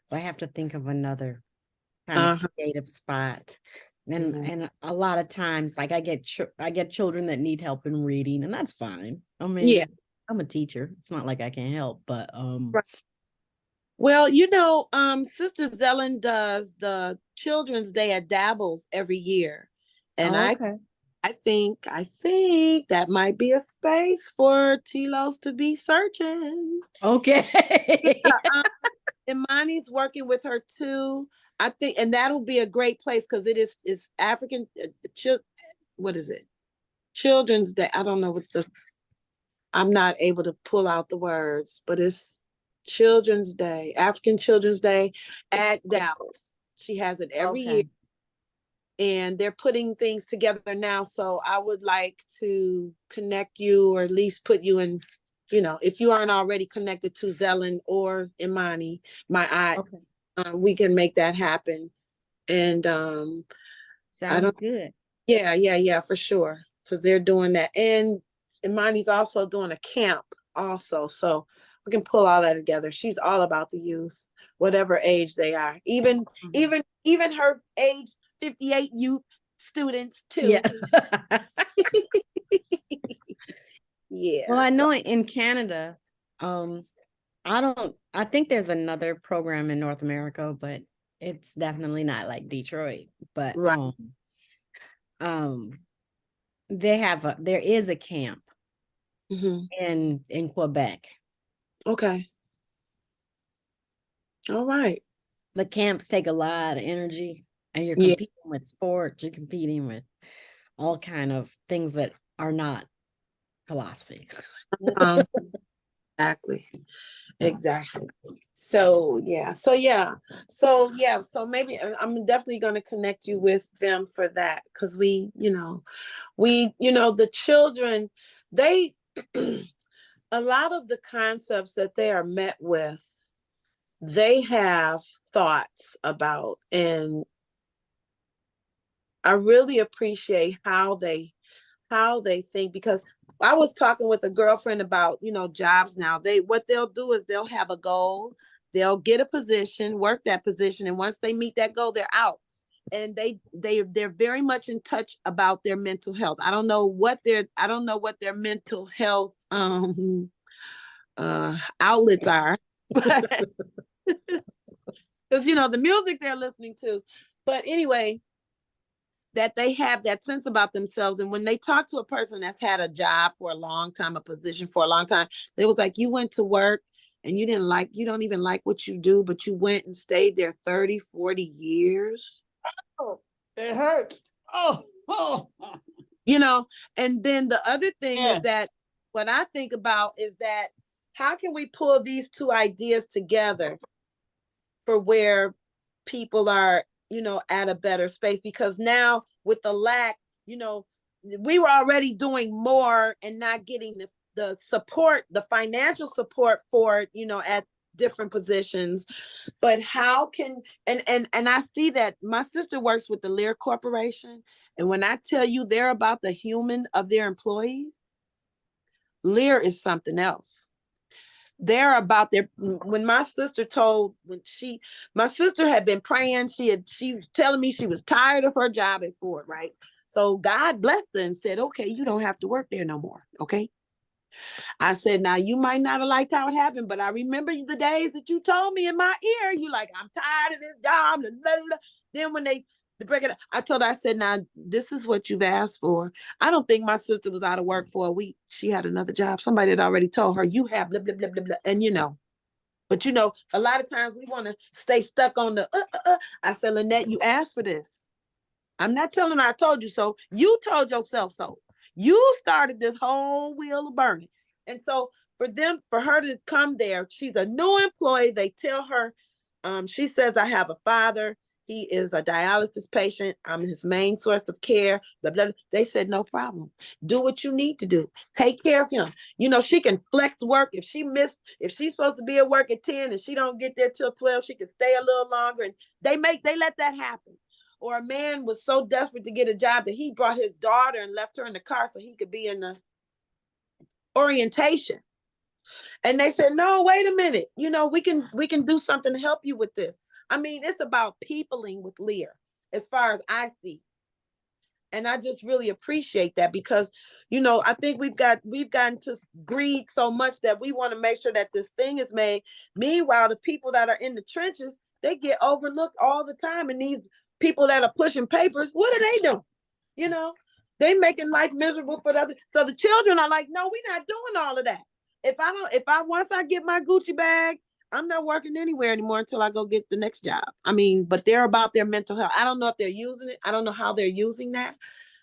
So I have to think of another kind of creative spot. And a lot of times, like I get children that need help in reading, and that's fine. I mean, Yeah. I'm a teacher. It's not like I can't help, but Right. Well, Sister Zellen does the Children's Day at Dabbles every year. And I think that might be a space for Telos to be searching. Okay. Yeah, Imani's working with her too. I think, and that'll be a great place because it's African. What is it? Children's Day. I don't know what I'm not able to pull out the words, but it's Children's Day, African Children's Day at Dallas. She has it every year. And they're putting things together now. So I would like to connect you, or at least put you in, if you aren't already connected to Zellen or Imani, my aunt, we can make that happen. And Sounds good. Yeah, for sure. Because they're doing that. And Imani's also doing a camp also. So we can pull all that together. She's all about the youth, whatever age they are. Even her age 58 youth students too. Yeah. Yeah. Well, I know in Canada, I think there's another program in North America, but it's definitely not like Detroit. But right. There is a camp in Quebec. Okay. All right. The camps take a lot of energy, and you're competing with sports, you're competing with all kind of things that are not philosophy. Exactly. So maybe I'm definitely going to connect you with them for that, because the children, they a lot of the concepts that they are met with, they have thoughts about, and I really appreciate how they think, because I was talking with a girlfriend about, jobs now. What they'll do is they'll have a goal, they'll get a position, work that position, and once they meet that goal, they're out. And they're very much in touch about their mental health. I don't know what their mental health outlets are, because the music they're listening to. But anyway, that they have that sense about themselves. And when they talk to a person that's had a job for a long time, a position for a long time, they was like, you went to work and you don't even like what you do, but you went and stayed there 30, 40 years. Oh, it hurts. Oh. And then the other thing is that what I think about is that how can we pull these two ideas together for where people are, at a better space? Because now with the lack, we were already doing more and not getting the support, the financial support for it, at different positions. But how can, and I see that my sister works with the Lear Corporation. And when I tell you they're about the human of their employees, Lear is something else. They're about when my sister had been praying, she was telling me she was tired of her job at Ford, right? So God blessed her and said, okay, you don't have to work there no more. Okay. I said, now you might not have liked how it happened, but I remember the days that you told me in my ear, you like, I'm tired of this job. Blah, blah, blah. Then when they break it up, I told her, I said, now this is what you've asked for. I don't think my sister was out of work for a week. She had another job. Somebody had already told her, you have blah, blah, blah, blah, blah. And but a lot of times we want to stay stuck on the, I said, Lynette, you asked for this. I'm not telling her I told you so. You told yourself so. You started this whole wheel of burning. And so for her to come there, she's a new employee. They tell her, she says, I have a father. He is a dialysis patient. I'm his main source of care. Blah, blah, blah. They said, no problem. Do what you need to do. Take care of him. She can flex work. If she's supposed to be at work at 10 and she don't get there till 12, she can stay a little longer. And they let that happen. Or a man was so desperate to get a job that he brought his daughter and left her in the car so he could be in the orientation. And they said, no, wait a minute. We can do something to help you with this. I mean, it's about peopling with Lear, as far as I see. And I just really appreciate that because, I think we've gotten to greed so much that we want to make sure that this thing is made. Meanwhile, the people that are in the trenches, they get overlooked all the time. And these people that are pushing papers, what are they doing? They making life miserable for the others. So the children are like, no, we're not doing all of that. Once I get my Gucci bag, I'm not working anywhere anymore until I go get the next job. I mean, but they're about their mental health. I don't know if they're using it. I don't know how they're using that,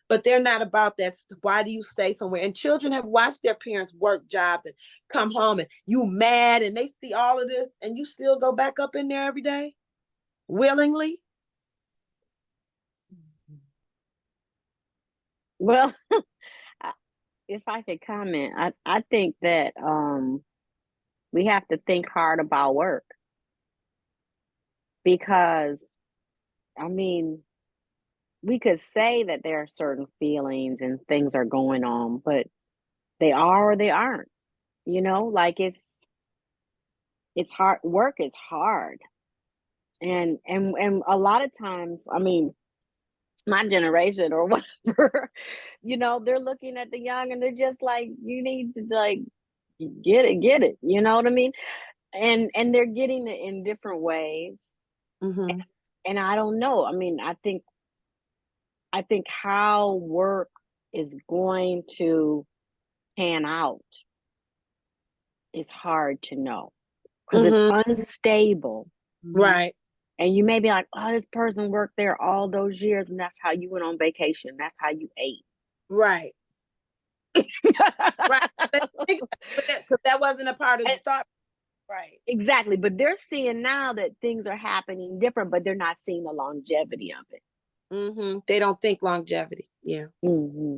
but they're not about that. Why do you stay somewhere? And children have watched their parents work jobs and come home and you mad and they see all of this and you still go back up in there every day willingly. Well, if I could comment, I think that we have to think hard about work because, I mean, we could say that there are certain feelings and things are going on, but they are or they aren't. Like it's hard. Work is hard, and a lot of times, I mean, my generation or whatever, they're looking at the young and they're just like, you need to like get it. You know what I mean? And they're getting it in different ways. Mm-hmm. And I don't know. I mean, I think how work is going to pan out is hard to know because it's unstable. Right. And you may be like, oh, this person worked there all those years and that's how you went on vacation. That's how you ate. Right. Right. Because that wasn't a part of the thought. Right. Exactly. But they're seeing now that things are happening different, but they're not seeing the longevity of it. Mm-hmm. They don't think longevity. Yeah. Mm-hmm.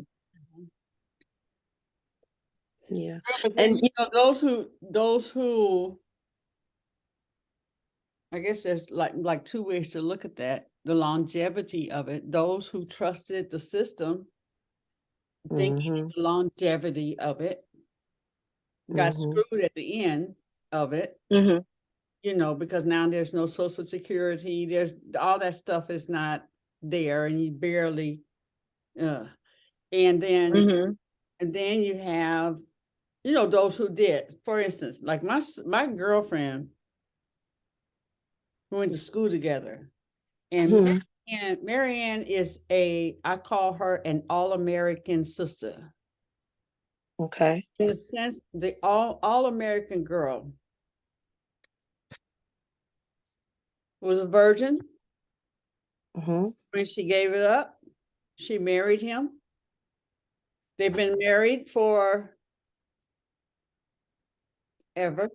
Yeah. And those who I guess there's like two ways to look at that. The longevity of it. Those who trusted the system, thinking the longevity of it, got screwed at the end of it. Because now there's no Social Security. There's all that stuff is not there, and you barely. And then you have, those who did. For instance, like my girlfriend. We went to school together, and Marianne is I call her an all-American sister. Okay. In a sense, the all-American girl was a virgin. When she gave it up, she married him. They've been married for ever.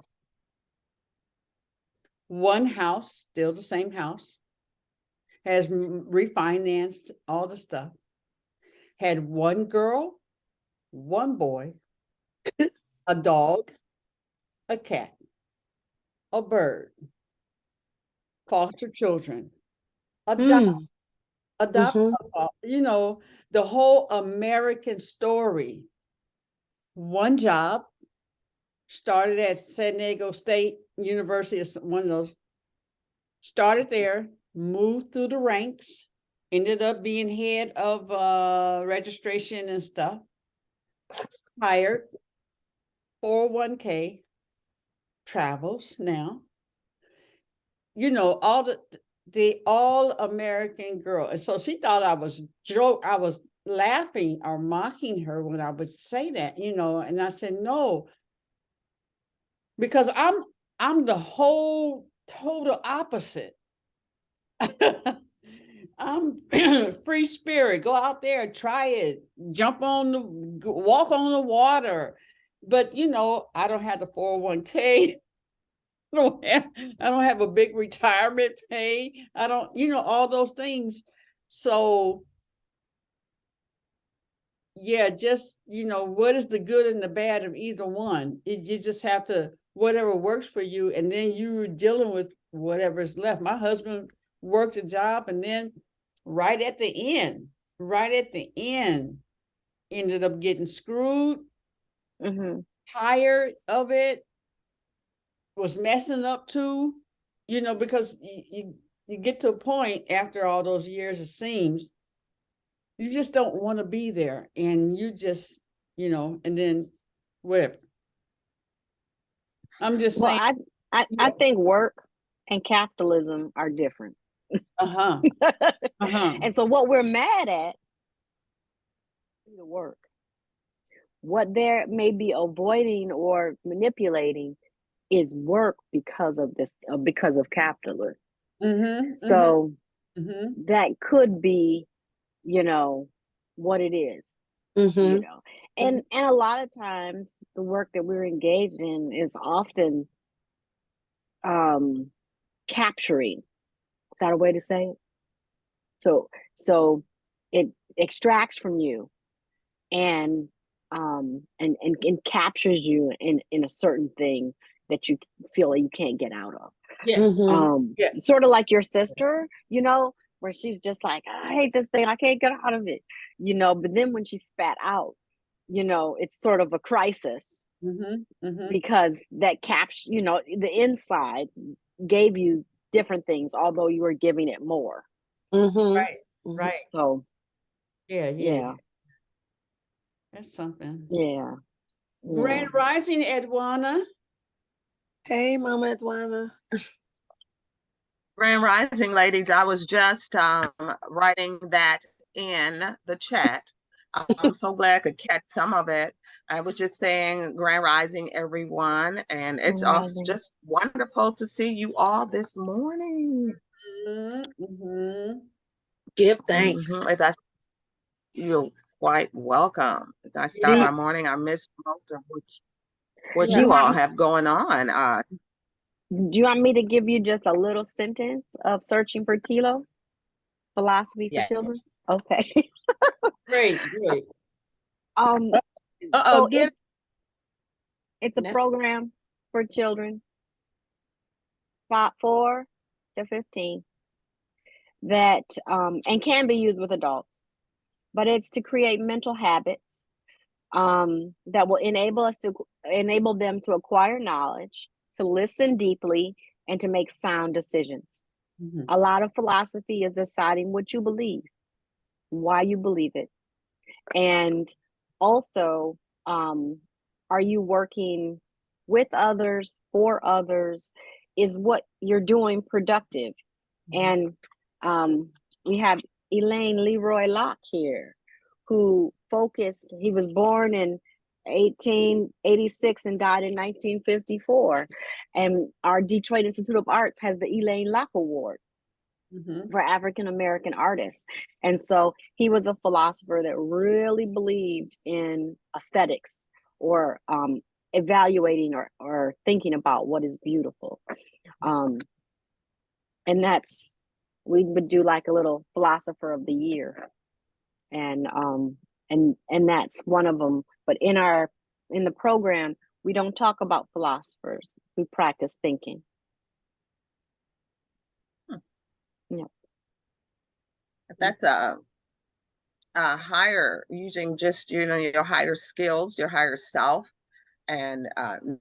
One house, still the same house. Has refinanced all the stuff. Had one girl, one boy, a dog, a cat, a bird, foster children, adopt, the whole American story. One job, started at San Diego State University, one of those, started there, moved through the ranks, ended up being head of registration and stuff. Hired, 401k, travels now. You know, all the all-American girl. And so she thought I was laughing or mocking her when I would say that, you know, and I said, no, because I'm the whole total opposite. I'm free spirit. Go out there, try it, walk on the water. But you know, I don't have the 401k. I don't have a big retirement pay. I don't, you know, all those things. So yeah, just, you know, what is the good and the bad of either one? You just have to, whatever works for you, and then you're dealing with whatever's left. My husband worked a job, and then right at the end, ended up getting screwed, tired of it, was messing up too, you know, because you get to a point after all those years, it seems, you just don't want to be there, and you just, you know, and then whatever. I'm just saying. I think work and capitalism are different. And so what we're mad at is the work. What they may be avoiding or manipulating is work because of this, because of capitalism. So that could be, you know, what it is. You know, and a lot of times the work that we're engaged in is often capturing. Is that a way to say it? So it extracts from you and captures you in a certain thing that you feel like you can't get out of. Yes. Sort of like your sister, you know, where she's just like, I hate this thing, I can't get out of it, you know. But then when she spat out, you know, it's sort of a crisis because that capture, you know, the inside gave you different things, although you were giving it more. Right. So yeah. That's something. Yeah. Grand Rising, Edwana. Hey, Mama Edwana. Grand Rising, ladies. I was just writing that in the chat. I'm so glad I could catch some of it. I was just saying Grand Rising, everyone. And it's also just wonderful to see you all this morning. Give thanks. You're quite welcome. As I start my morning, I missed most of what you all have going on. Do you want me to give you just a little sentence of Searching for Telos? Philosophy for Children? Okay. Great. So it's a program for children 4 to 15 that and can be used with adults, but it's to create mental habits that will enable them to acquire knowledge, to listen deeply, and to make sound decisions. A lot of philosophy is deciding what you believe, why you believe it, and also are you working with others, for others? Is what you're doing productive? And we have Elaine Leroy Locke here, who focused, he was born in 1886 and died in 1954. And our Detroit Institute of Arts has the Elaine Locke Award for African American artists. And so he was a philosopher that really believed in aesthetics, or evaluating or thinking about what is beautiful. And that's, we would do like a little philosopher of the year. And that's one of them. But in the program, we don't talk about philosophers. We practice thinking. Yeah. That's a higher, using just, you know, your higher skills, your higher self and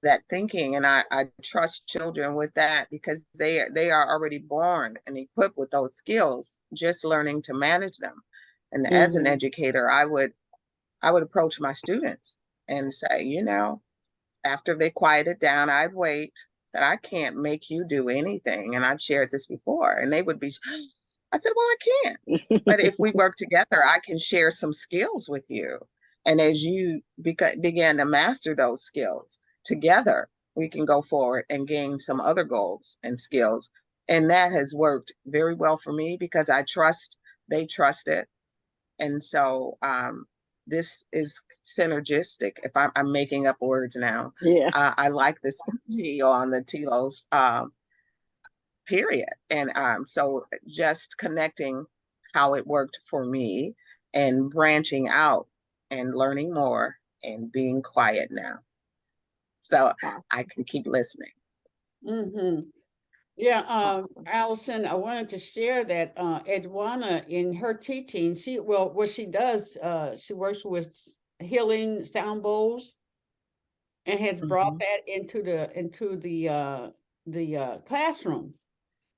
that thinking. And I trust children with that because they are already born and equipped with those skills, just learning to manage them. And as an educator, I would approach my students and say, you know, after they quieted down, I'd wait, said, I can't make you do anything. And I've shared this before. And they would be, I said, well, I can't. But if we work together, I can share some skills with you. And as you began to master those skills together, we can go forward and gain some other goals and skills. And that has worked very well for me because I trust, they trust it. And so this is synergistic. If I'm making up words now, Yeah. I like the synergy on the telos, period. And so just connecting how it worked for me and branching out and learning more and being quiet now. So I can keep listening. Yeah, Allison, I wanted to share that Edwana in her teaching, what she does, she works with healing sound bowls and has brought that into the classroom.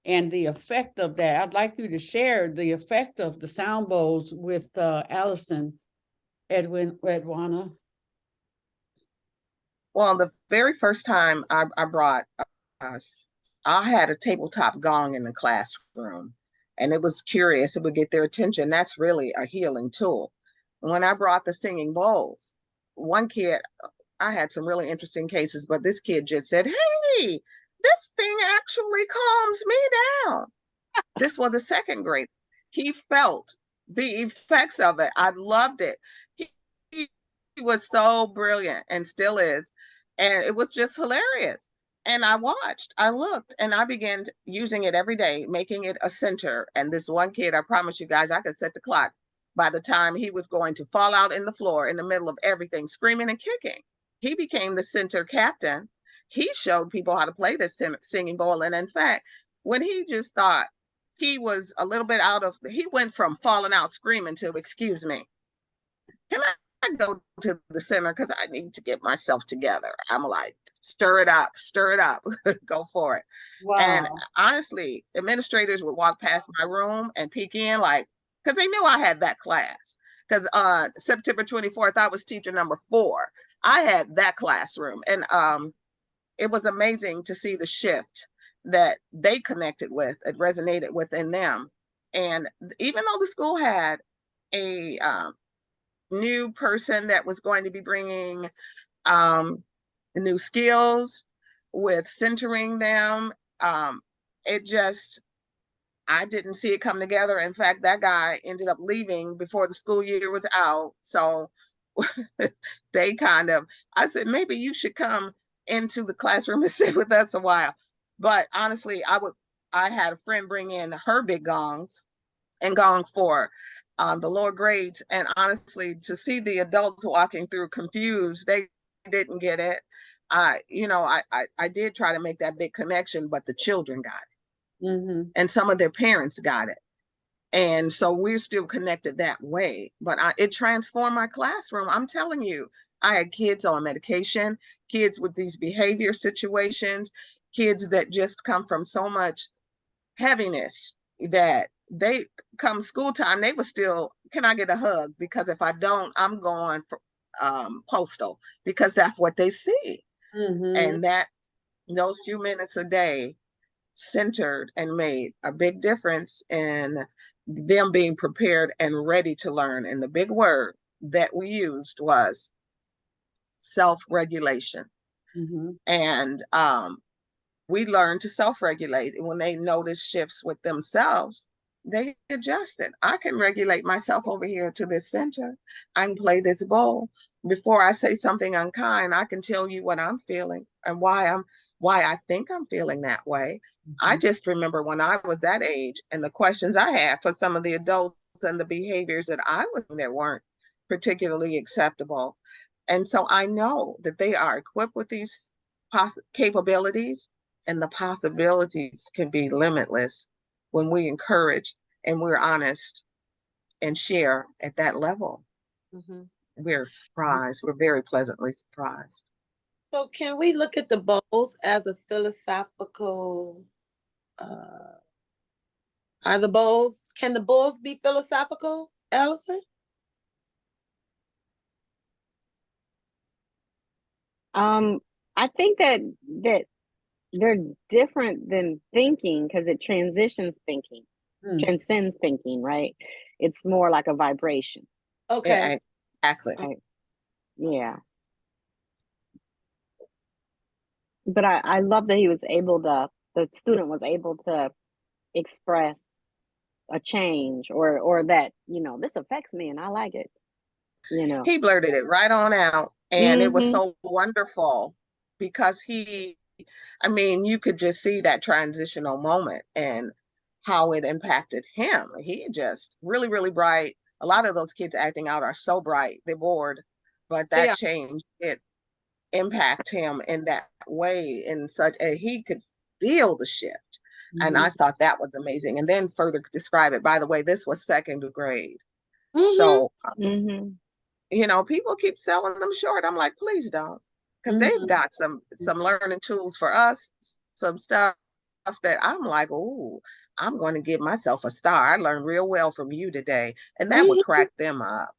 And the effect of that, I'd like you to share the effect of the sound bowls with Allison Edwana. Well, the very first time I brought, I had a tabletop gong in the classroom, and it was curious. It would get their attention. That's really a healing tool. When I brought the singing bowls, one kid, I had some really interesting cases, but this kid just said, hey, this thing actually calms me down. This was a second grade. He felt the effects of it. I loved it. He was so brilliant and still is. And it was just hilarious. And I watched, I looked, and I began using it every day, making it a center. And this one kid, I promise you guys, I could set the clock by the time he was going to fall out in the floor in the middle of everything, screaming and kicking. He became the center captain. He showed people how to play this singing bowl. And in fact, when he just thought he was a little bit he went from falling out screaming to, excuse me, can I go to the center because I need to get myself together. I'm like, stir it up, go for it. Wow. And honestly, administrators would walk past my room and peek in, like, because they knew I had that class. Because September 24th, I was teacher number 4. I had that classroom. And it was amazing to see the shift that they connected with, it resonated within them. And even though the school had a new person that was going to be bringing new skills with centering them, it just, I didn't see it come together. In fact, that guy ended up leaving before the school year was out. So they I said, maybe you should come into the classroom and sit with us a while. But honestly, I had a friend bring in her big gongs and gong for the lower grades. And honestly, to see the adults walking through confused, they didn't get it. I did try to make that big connection, but the children got it. And some of their parents got it. And so we're still connected that way, but it transformed my classroom. I'm telling you, I had kids on medication, kids with these behavior situations, kids that just come from so much heaviness that they come school time, they were still, can I get a hug? Because if I don't, I'm going for postal, because that's what they see. And those few minutes a day centered and made a big difference in them being prepared and ready to learn. And the big word that we used was self-regulation. And we learned to self-regulate. And when they notice shifts with themselves, they adjusted. I can regulate myself over here to this center. I can play this bowl. Before I say something unkind, I can tell you what I'm feeling and why I think I'm feeling that way. I just remember when I was that age and the questions I had for some of the adults and the behaviors that I was that weren't particularly acceptable. And so I know that they are equipped with these capabilities, and the possibilities can be limitless when we encourage and we're honest and share at that level. We're surprised. We're very pleasantly surprised. So can we look at the bowls as a philosophical, can the bowls be philosophical, Allison? I think that they're different than thinking because it transcends thinking, right? It's more like a vibration. Okay. Yeah, exactly. Right? Yeah. But I love that the student was able to express a change or that, this affects me and I like it, He blurted it right on out. And it was Mm-hmm. so wonderful because you could just see that transitional moment and how it impacted him. He just really, really bright. A lot of those kids acting out are so bright, they're bored, but that change, it impact him in that way, in such a he could feel the shift. And I thought that was amazing. And then further describe it. By the way, this was second grade. So people keep selling them short. I'm like, please don't, because they've got some learning tools for us, some stuff that I'm like, oh, I'm going to give myself a star. I learned real well from you today, and that would crack them up,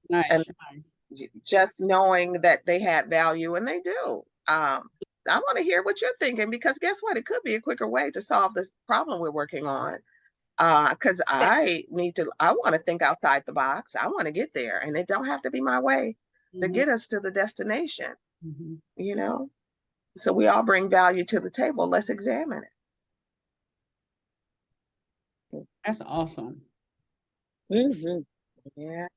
Nice, and nice. just knowing that they had value, and they do. I want to hear what you're thinking, because guess what? It could be a quicker way to solve this problem we're working on. Because I want to think outside the box. I want to get there, and it don't have to be my way to get us to the destination, So we all bring value to the table. Let's examine it. That's awesome. Yeah.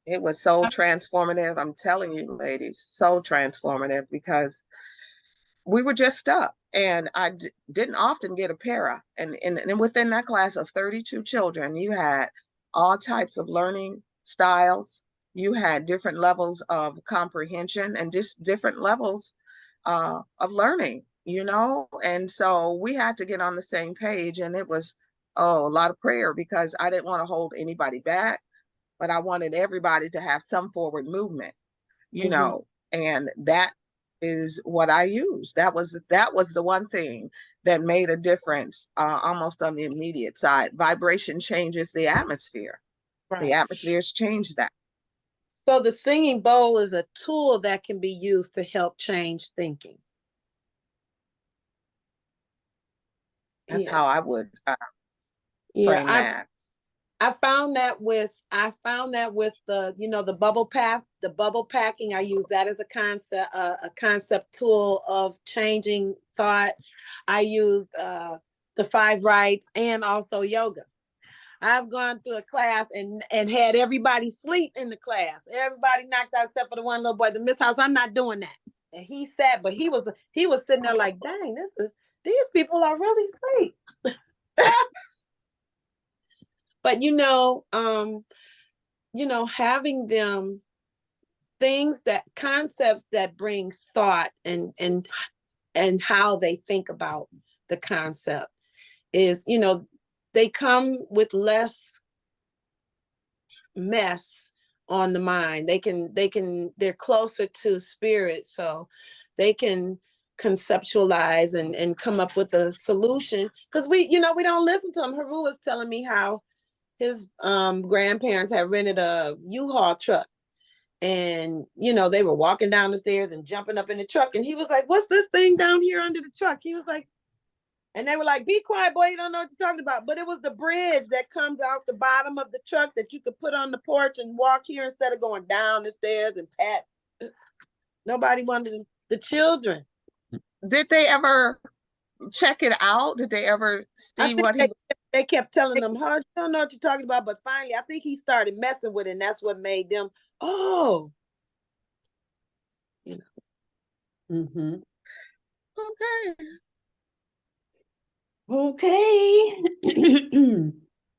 It was so transformative. I'm telling you, ladies, so transformative, because we were just stuck, and I didn't often get a para. And within that class of 32 children, you had all types of learning styles. You had different levels of comprehension and just different levels of learning, and so we had to get on the same page. And it was, a lot of prayer, because I didn't want to hold anybody back, but I wanted everybody to have some forward movement, and that is what I used. That was the one thing that made a difference, almost on the immediate side. Vibration changes the atmosphere. Right. The atmospheres change that. So the singing bowl is a tool that can be used to help change thinking. That's how I would frame that. I found that with the the bubble packing. I use that as a concept tool of changing thought. I used the 5 rights and also yoga. I've gone through a class and had everybody sleep in the class. Everybody knocked out except for the one little boy. The Miss House, I'm not doing that. And he sat, but he was sitting there like, dang, these people are really asleep. But having them concepts that bring thought and how they think about the concept is, they come with less mess on the mind. They're closer to spirit, so they can conceptualize and come up with a solution. Because we don't listen to them. Hetheru was telling me how his grandparents had rented a U-Haul truck, and they were walking down the stairs and jumping up in the truck, and he was like, what's this thing down here under the truck? He was like, and they were like, be quiet, boy, you don't know what you're talking about. But it was the bridge that comes out the bottom of the truck that you could put on the porch and walk here instead of going down the stairs and pat. Nobody wanted the children. Did they ever check it out? Did they ever see what they kept telling them, you don't know what you're talking about. But finally, I think he started messing with it, and that's what made them, Okay.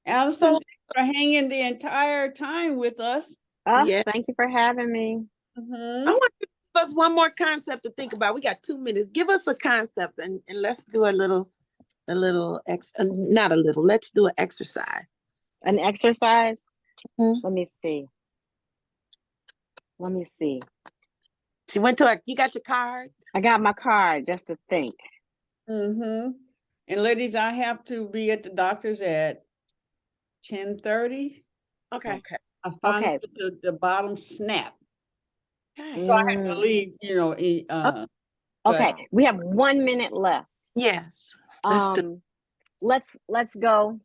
Allison, thanks for hanging the entire time with us. Thank you for having me. I want you to give us one more concept to think about. We got 2 minutes. Give us a concept, and let's do let's do an exercise. An exercise? Let me see. She went to her. You got your card? I got my card just to think. Mm-hmm. And ladies, I have to be at the doctor's at 10:30. Okay. Okay. I finally Okay. put the bottom snap. Okay. So I have to leave, Okay, but we have 1 minute left. Yes. Let's go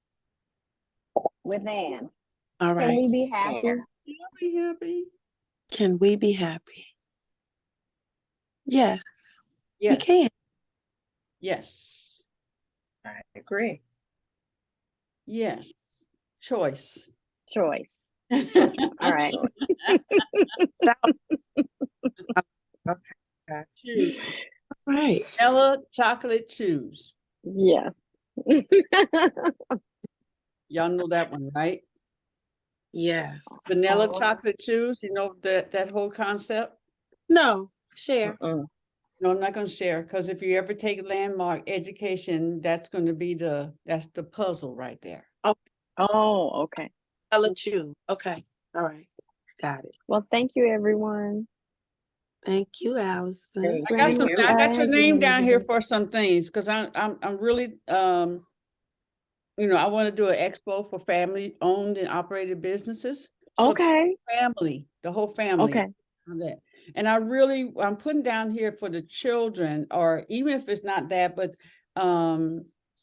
with Ann. All Can right. we be happy? I'll be happy. Can we be happy? Yes. We Yes. can. Yes. I agree. Yes. Choice. Choice. All right. Okay. Choose. Right. Vanilla chocolate choose. Yeah. Y'all know that one, right? Yes. Vanilla chocolate choose. You know that whole concept? No. Share. No, I'm not going to share because if you ever take landmark education, that's going to be that's the puzzle right there. Oh, okay. I'll let you. Okay. All right. Got it. Well, thank you, everyone. Thank you, Allison. I got Thank you. I got your name down here for some things because I'm really I want to do an expo for family owned and operated businesses. So Okay. the whole family. Okay. That. And I'm putting down here for the children, or even if it's not that, but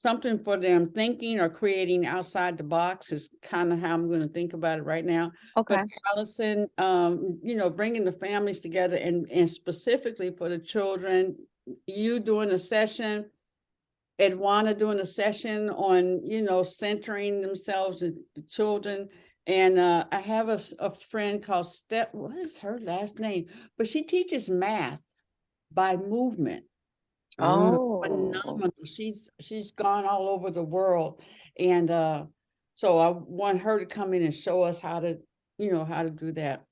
something for them thinking or creating outside the box is kind of how I'm going to think about it right now. Okay. But Allison, bringing the families together and specifically for the children, you doing a session, Edwana doing a session on, centering themselves and the children. And I have a friend called what is her last name? But she teaches math by movement. Oh. Phenomenal. She's gone all over the world. And so I want her to come in and show us how to do that.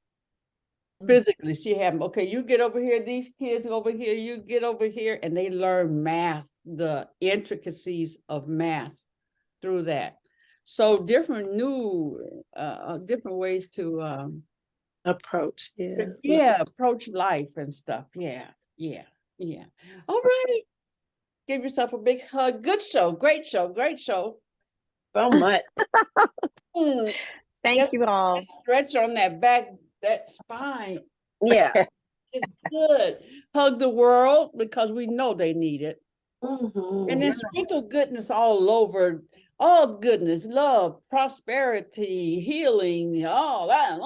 Physically, she had them, okay, you get over here, these kids over here, you get over here, and they learn math, the intricacies of math through that. So different ways to approach. Yeah. Approach life and stuff. Yeah. All right. Give yourself a big hug. Good show. Great show. So much. Thank you all. Stretch on that back, that spine. Yeah. It's good. Hug the world because we know they need it. Mm-hmm. And then sprinkle goodness all over. All goodness, love, prosperity, healing, all that.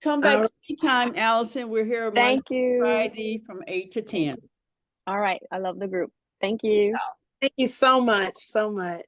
Come back anytime, Allison. We're here Monday, Friday from 8 to 10. All right. I love the group. Thank you. Thank you so much. So much.